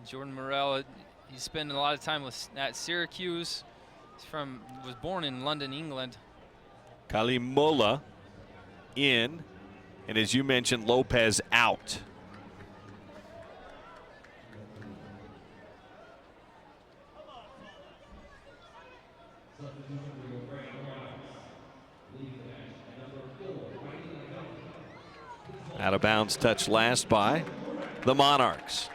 Jordan Morel, he's spending a lot of time at Syracuse. Was born in London, England. Kaylee Mulla in, and as you mentioned, Lopez out. Out of bounds touch last by the Monarchs.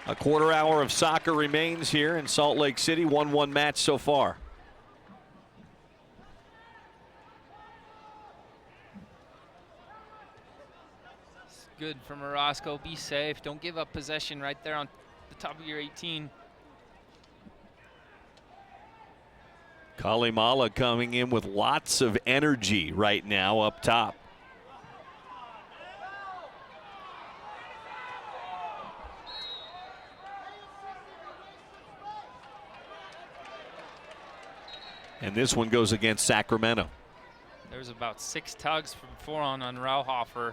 A quarter hour of soccer remains here in Salt Lake City. 1-1 match so far. It's good for Morosco. Be safe. Don't give up possession right there on the top of your 18. Kalimala coming in with lots of energy right now up top. And this one goes against Sacramento. There's about 6 tugs from Foreign on Rauhofer.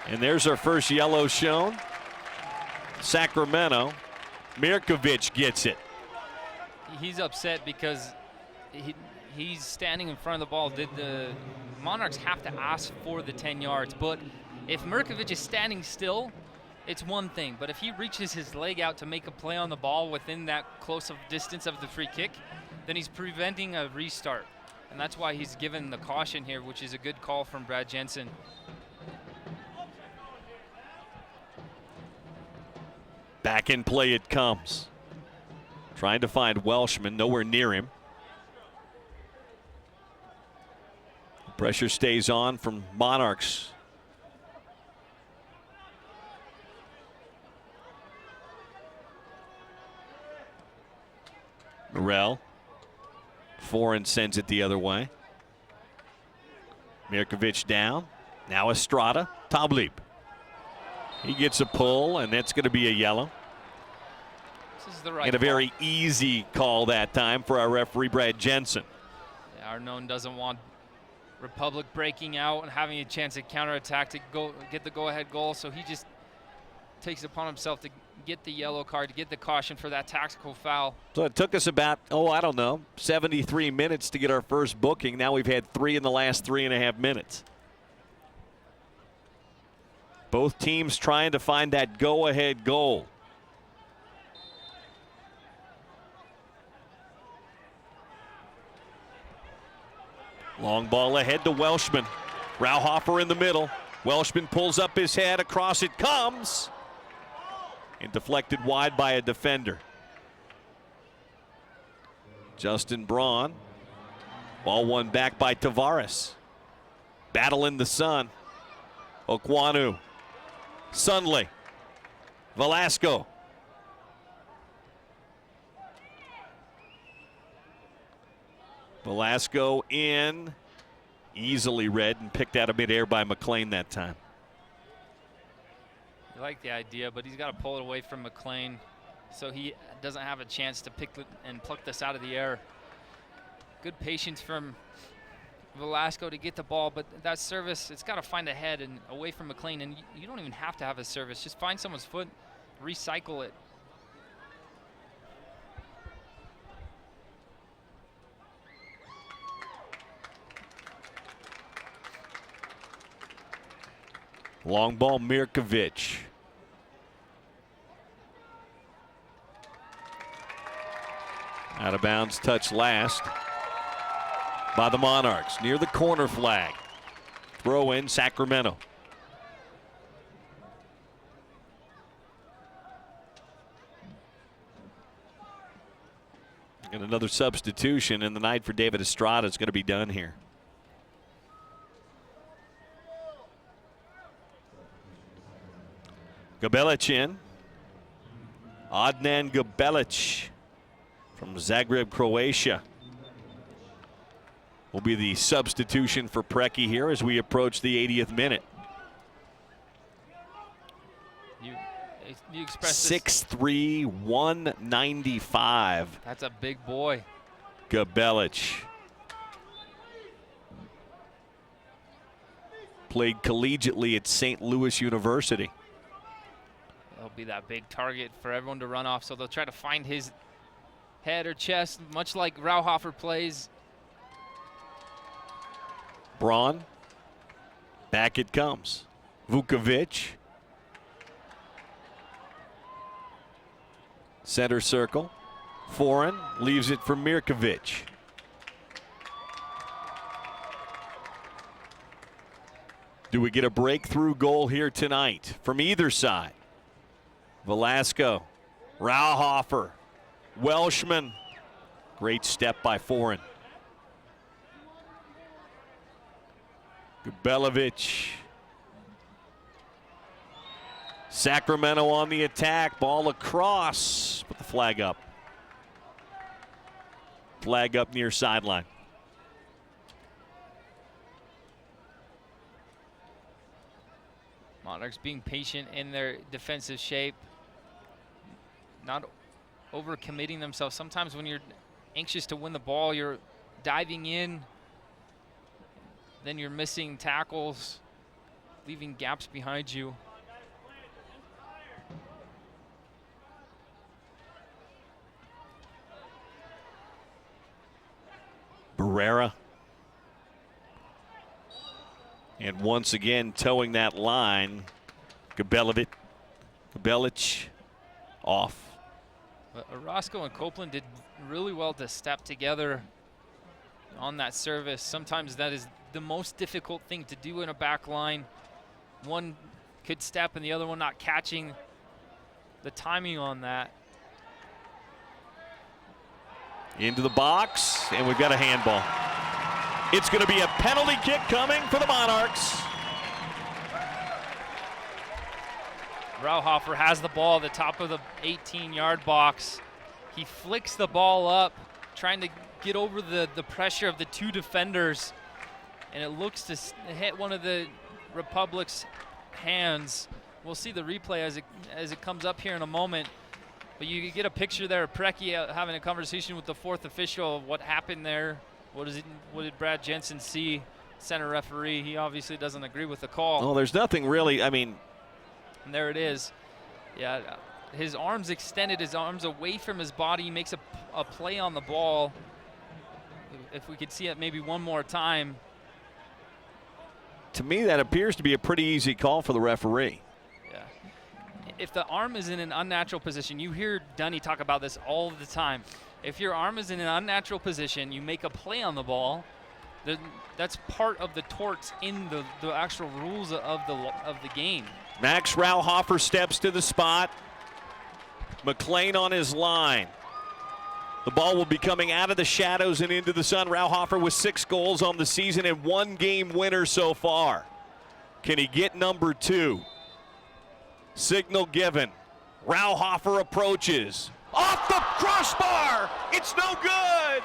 And there's our first yellow shown. Sacramento. Mirkovic gets it. He's upset because he's standing in front of the ball. Did the Monarchs have to ask for the 10 yards? But if Mirkovic is standing still, it's one thing. But if he reaches his leg out to make a play on the ball within that close of distance of the free kick, then he's preventing a restart. And that's why he's given the caution here, which is a good call from Brad Jensen. Back in play it comes. Trying to find Welshman, nowhere near him. Pressure stays on from Monarchs. Morel. Foreign sends it the other way. Mirkovic down. Now Estrada. Tablib. He gets a pull, and that's going to be a yellow. This is the right and a call. very easy call that time for our referee, Brad Jensen. Yeah, Arnone doesn't want Republic breaking out and having a chance to counterattack to get the go-ahead goal, so he just takes it upon himself to get the yellow card, to get the caution for that tactical foul. So it took us about, 73 minutes to get our first booking. Now we've had 3 in the last 3.5 minutes. Both teams trying to find that go-ahead goal. Long ball ahead to Welshman. Rauhofer in the middle. Welshman pulls up his head. Across it comes. And deflected wide by a defender. Justin Braun. Ball won back by Tavares. Battle in the sun. Okwanu. Sundley. Velasco. Velasco in. Easily read and picked out of midair by McLean that time. I like the idea, but he's got to pull it away from McLean so he doesn't have a chance to pick and pluck this out of the air. Good patience from Velasco to get the ball, but that service, it's got to find a head and away from McLean, and you don't even have to have a service. Just find someone's foot recycle it. Long ball, Mirkovic. Out of bounds, touch last by the Monarchs near the corner flag. Throw in Sacramento. And another substitution, and the night for David Estrada is going to be done here. Gabelic in. Adnan Gabelic from Zagreb, Croatia, will be the substitution for Preki here as we approach the 80th minute. You express 6'3", 195. That's a big boy. Gabelic. Played collegiately at St. Louis University. That'll be that big target for everyone to run off, so they'll try to find his head or chest, much like Rauhofer plays. Braun. Back it comes. Vukovic. Center circle. Foreign leaves it for Mirkovic. Do we get a breakthrough goal here tonight from either side? Velasco, Rauhofer, Welshman. Great step by Foreign. Gabelic. Sacramento on the attack. Ball across. Put the flag up. Flag up near sideline. Monarchs being patient in their defensive shape. Not overcommitting themselves. Sometimes when you're anxious to win the ball, you're diving in. Then you're missing tackles, leaving gaps behind you. Barrera. And once again, towing that line, Gabelic off. But Orozco and Copeland did really well to step together on that service. Sometimes that is the most difficult thing to do in a back line. One could step and the other one not catching the timing on that. Into the box, and we've got a handball. It's going to be a penalty kick coming for the Monarchs. Rauhofer has the ball at the top of the 18-yard box. He flicks the ball up, trying to get over the pressure of the two defenders, and it looks to hit one of the Republic's hands. We'll see the replay as it comes up here in a moment. But you get a picture there of Preki having a conversation with the fourth official of what happened there. What did Brad Jensen see? Center referee, he obviously doesn't agree with the call. Oh, there's nothing really, I mean. And there it is. Yeah, his arms extended, his arms away from his body. He makes a play on the ball. If we could see it maybe one more time. To me, that appears to be a pretty easy call for the referee. Yeah. If the arm is in an unnatural position, you hear Dunny talk about this all the time. If your arm is in an unnatural position, you make a play on the ball. That's part of the torts in the actual rules of the game. Max Rauhofer steps to the spot. McLean on his line. The ball will be coming out of the shadows and into the sun. Rauhofer with 6 goals on the season and 1 game winner so far. Can he get number 2? Signal given. Rauhofer approaches. Off the crossbar! It's no good!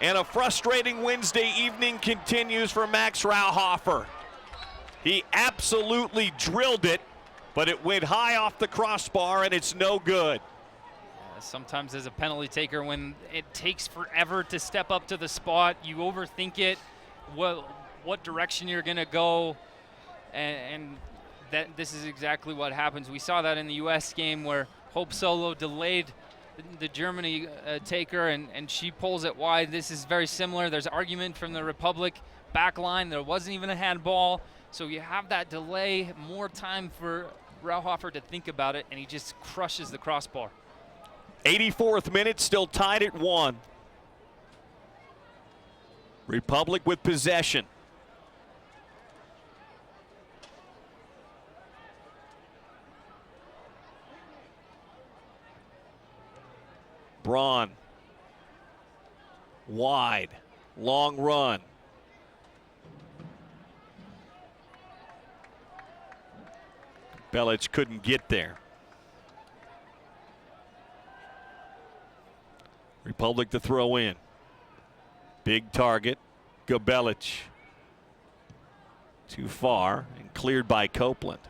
And a frustrating Wednesday evening continues for Max Rauhofer. He absolutely drilled it, but it went high off the crossbar and it's no good. Sometimes as a penalty taker, when it takes forever to step up to the spot, you overthink it, what direction you're gonna go. and this is exactly what happens. We saw that in the U.S. game where Hope Solo delayed the Germany taker, and she pulls it wide. This is very similar. There's argument from the Republic back line. There wasn't even a handball. So you have that delay, more time for Rauhofer to think about it, and he just crushes the crossbar. 84th minute, still tied at 1. Republic with possession. Braun. Wide. Long run. Belic couldn't get there. Republic to throw in. Big target. Gabelic. Too far and cleared by Copeland.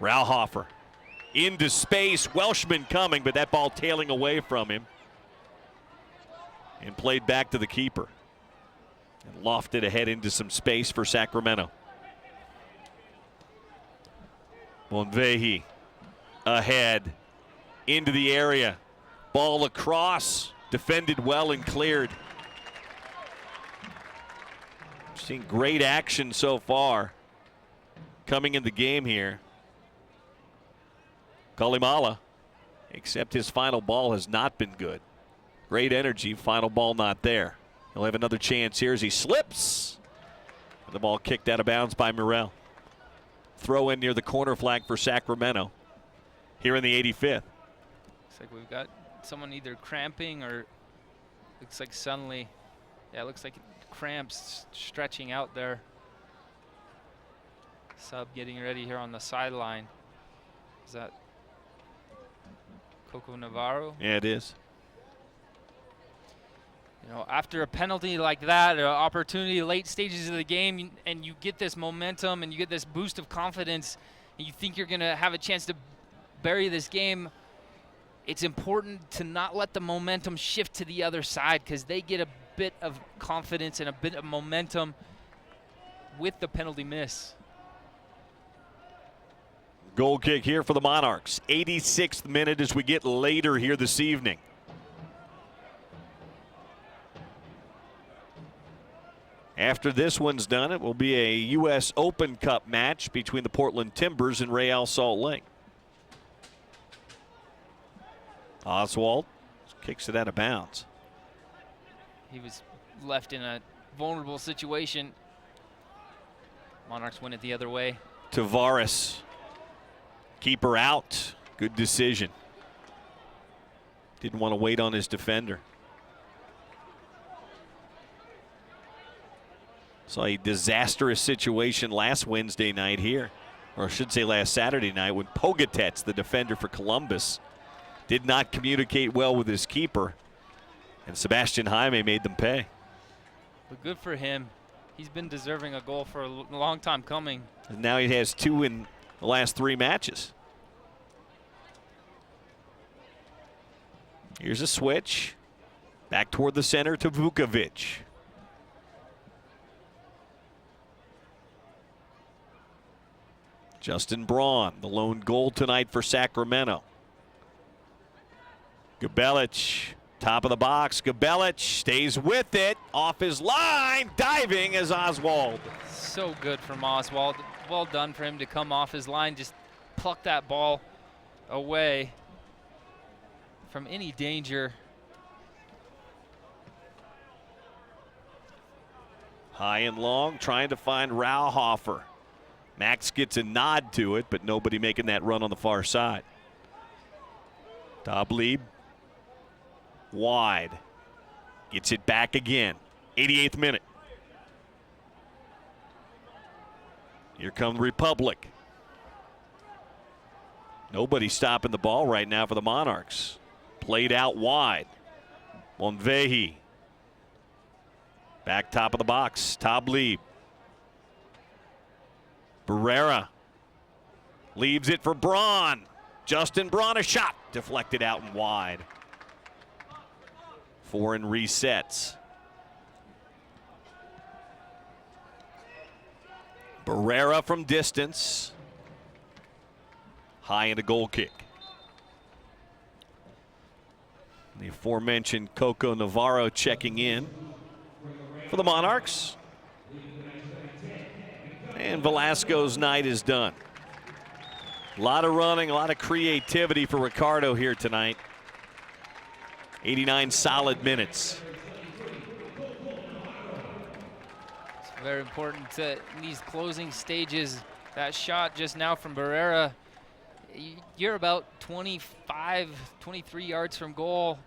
Rauhofer into space. Welshman coming, but that ball tailing away from him. And played back to the keeper. And lofted ahead into some space for Sacramento. Monvehi ahead into the area. Ball across. Defended well and cleared. Seen great action so far coming in the game here. Kalimala, except his final ball has not been good. Great energy, final ball not there. He'll have another chance here as he slips. And the ball kicked out of bounds by Morel. Throw in near the corner flag for Sacramento here in the 85th. Looks like we've got someone either cramping or looks like suddenly, yeah, it looks like cramps stretching out there. Sub getting ready here on the sideline. Is that Coco Navarro? Yeah, it is. You know, after a penalty like that, an opportunity late stages of the game, and you get this momentum and you get this boost of confidence, and you think you're going to have a chance to bury this game, it's important to not let the momentum shift to the other side, because they get a bit of confidence and a bit of momentum with the penalty miss. Goal kick here for the Monarchs. 86th minute as we get later here this evening. After this one's done, it will be a U.S. Open Cup match between the Portland Timbers and Real Salt Lake. Oswald kicks it out of bounds. He was left in a vulnerable situation. Monarchs win it the other way. Tavares, keeper out. Good decision. Didn't want to wait on his defender. Saw a disastrous situation last Wednesday night here, or I should say last Saturday night, when Pogatetz, the defender for Columbus, did not communicate well with his keeper, and Sebastian Jaime made them pay. But good for him. He's been deserving a goal for a long time coming. And now he has 2 in the last 3 matches. Here's a switch. Back toward the center to Vukovic. Justin Braun, the lone goal tonight for Sacramento. Gabelic, top of the box. Gabelic stays with it. Off his line, diving as Oswald. So good from Oswald. Well done for him to come off his line, just pluck that ball away from any danger. High and long, trying to find Rauhofer. Max gets a nod to it, but nobody making that run on the far side. Tablieb wide. Gets it back again. 88th minute. Here comes Republic. Nobody stopping the ball right now for the Monarchs. Played out wide. Monvehi. Back top of the box. Tablieb. Barrera leaves it for Braun. Justin Braun, a shot deflected out and wide. 4 in resets. Barrera from distance. High and a goal kick. The aforementioned Coco Navarro checking in for the Monarchs. And Velasco's night is done. A lot of running, a lot of creativity for Ricardo here tonight. 89 solid minutes. It's very important in these closing stages. That shot just now from Barrera, you're about 25, 23 yards from goal,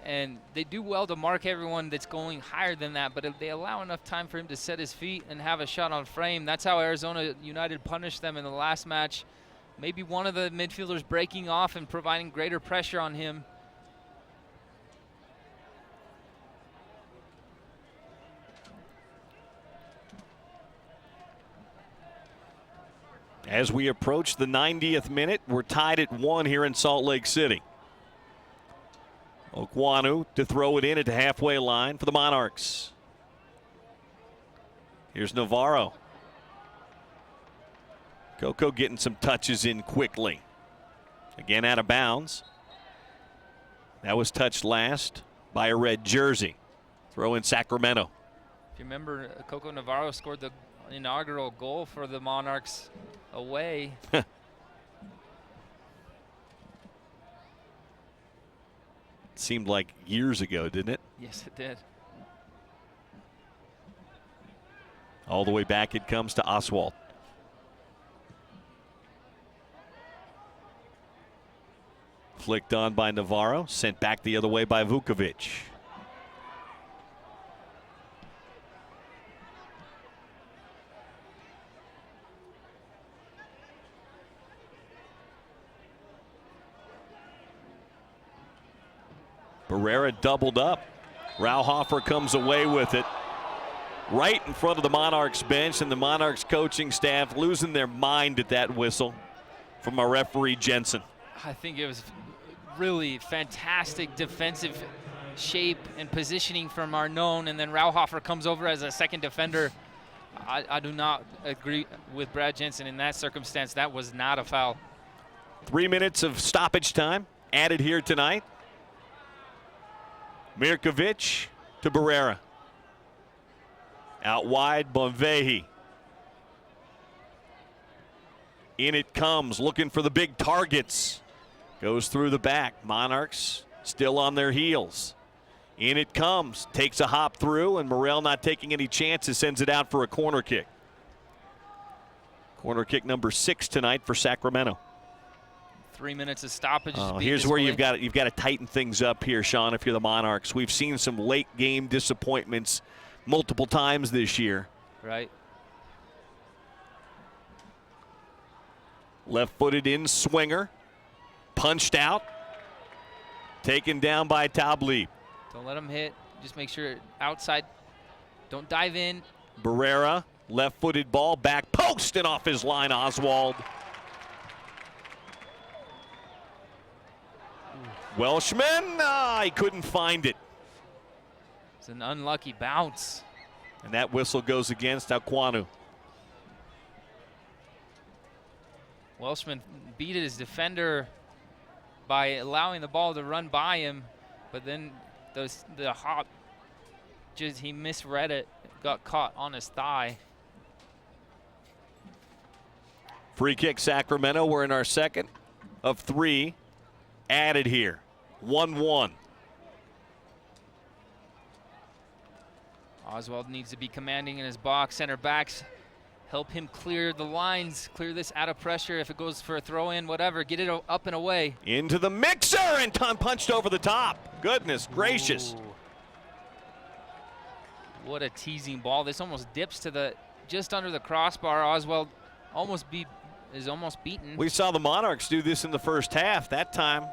and they do well to mark everyone that's going higher than that, but if they allow enough time for him to set his feet and have a shot on frame, that's how Arizona United punished them in the last match. Maybe one of the midfielders breaking off and providing greater pressure on him. As we approach the 90th minute, we're tied at 1 here in Salt Lake City. Okwanu to throw it in at the halfway line for the Monarchs. Here's Navarro. Coco getting some touches in quickly. Again out of bounds. That was touched last by a red jersey. Throw in Sacramento. If you remember, Coco Navarro scored the inaugural goal for the Monarchs away. Seemed like years ago, didn't it? Yes, it did. All the way back it comes to Oswald. Flicked on by Navarro, sent back the other way by Vukovic. Barrera doubled up. Rauhofer comes away with it. Right in front of the Monarchs bench, and the Monarchs coaching staff losing their mind at that whistle from our referee Jensen. I think it was really fantastic defensive shape and positioning from Arnone, and then Rauhofer comes over as a second defender. I do not agree with Brad Jensen in that circumstance. That was not a foul. 3 minutes of stoppage time added here tonight. Mirkovic to Barrera. Out wide, Bonvehi. In it comes, looking for the big targets. Goes through the back. Monarchs still on their heels. In it comes, takes a hop through, and Morrell not taking any chances, sends it out for a corner kick. Corner kick number 6 tonight for Sacramento. 3 minutes of stoppage. Here's where you've got to tighten things up here, Sean, if you're the Monarchs. We've seen some late game disappointments multiple times this year. Right. Left-footed in swinger. Punched out. Taken down by Tablib. Don't let him hit. Just make sure outside. Don't dive in. Barrera, left-footed ball, back post, and off his line, Oswald. Welshman, he couldn't find it. It's an unlucky bounce. And that whistle goes against Okwanu. Welshman beat his defender by allowing the ball to run by him, but then the hop, just he misread it, got caught on his thigh. Free kick Sacramento. We're in our second of 3 added here. 1-1. Oswald needs to be commanding in his box. Center backs help him clear the lines, clear this out of pressure. If it goes for a throw in, whatever, get it up and away. Into the mixer and punched over the top. Goodness gracious. Ooh. What a teasing ball. This almost dips to just under the crossbar. Oswald is almost beaten. We saw the Monarchs do this in the first half. That time,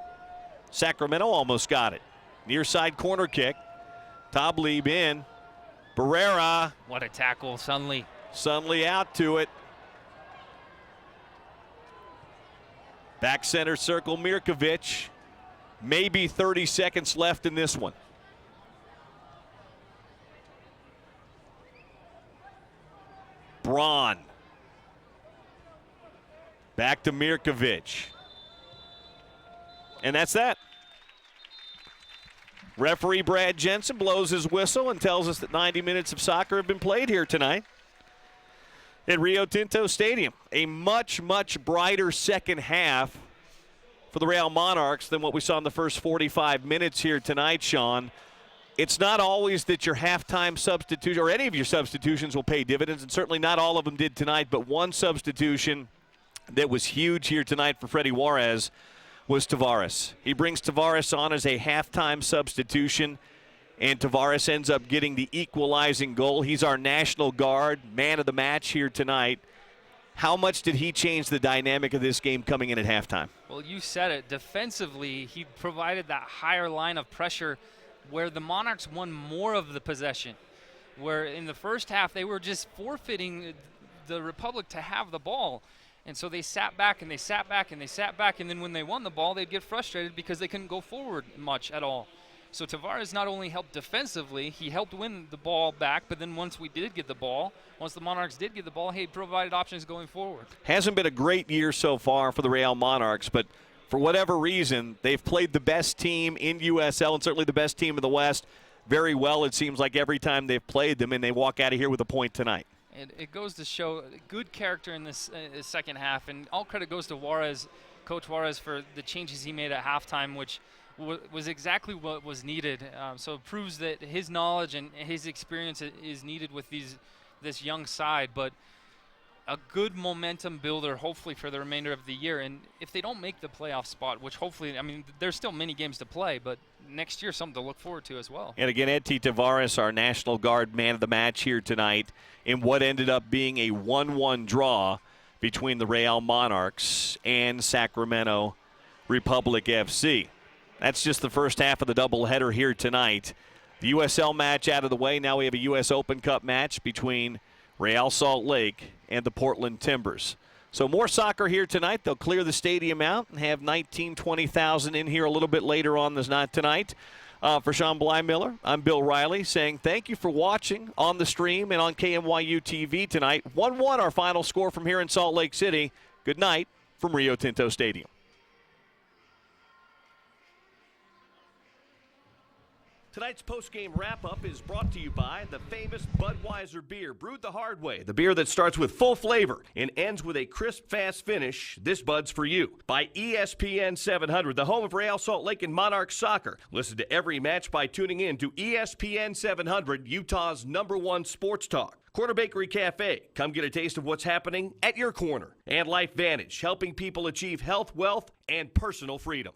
Sacramento almost got it. Near side corner kick. Tablib in. Barrera. What a tackle, Sunley. Sunley out to it. Back center circle, Mirkovic. Maybe 30 seconds left in this one. Braun Back to Mirkovic. And that's that. Referee Brad Jensen blows his whistle and tells us that 90 minutes of soccer have been played here tonight at Rio Tinto Stadium. A much, much brighter second half for the Real Monarchs than what we saw in the first 45 minutes here tonight, Sean. It's not always that your halftime substitution or any of your substitutions will pay dividends, and certainly not all of them did tonight, but one substitution that was huge here tonight for Freddy Juarez was Tavares. He brings Tavares on as a halftime substitution, and Tavares ends up getting the equalizing goal. He's our National Guard man of the match here tonight. How much did he change the dynamic of this game coming in at halftime? Well, you said it. Defensively, he provided that higher line of pressure where the Monarchs won more of the possession. Where in the first half, they were just forfeiting the Republic to have the ball. And so they sat back and they sat back and they sat back, and then when they won the ball, they'd get frustrated because they couldn't go forward much at all. So Tavares not only helped defensively, he helped win the ball back, but then once we did get the ball, once the Monarchs did get the ball, he provided options going forward. Hasn't been a great year so far for the Real Monarchs, but for whatever reason, they've played the best team in USL and certainly the best team in the West very well, it seems like, every time they've played them, and they walk out of here with a point tonight. It goes to show good character in this second half, and all credit goes to Juarez, Coach Juarez, for the changes he made at halftime, which was exactly what was needed. So it proves that his knowledge and his experience is needed with this young side, but a good momentum builder, hopefully, for the remainder of the year. And if they don't make the playoff spot, which hopefully, I mean, there's still many games to play, but next year something to look forward to as well. And again, Ed Tavares, our National Guard man of the match here tonight, in what ended up being a 1-1 draw between the Real Monarchs and Sacramento Republic FC. That's just the first half of the doubleheader here tonight. The USL match out of the way. Now we have a U.S. Open Cup match between Real Salt Lake and the Portland Timbers. So more soccer here tonight. They'll clear the stadium out and have 20,000 in here a little bit later on this night tonight. For Sean Blymiller, I'm Bill Riley saying thank you for watching on the stream and on KMYU TV tonight. 1-1 our final score from here in Salt Lake City. Good night from Rio Tinto Stadium. Tonight's post-game wrap-up is brought to you by the famous Budweiser beer, brewed the hard way. The beer that starts with full flavor and ends with a crisp, fast finish. This Bud's for you. By ESPN 700, the home of Real Salt Lake and Monarchs soccer. Listen to every match by tuning in to ESPN 700, Utah's #1 sports talk. Corner Bakery Cafe. Come get a taste of what's happening at your corner. And Life Vantage, helping people achieve health, wealth, and personal freedom.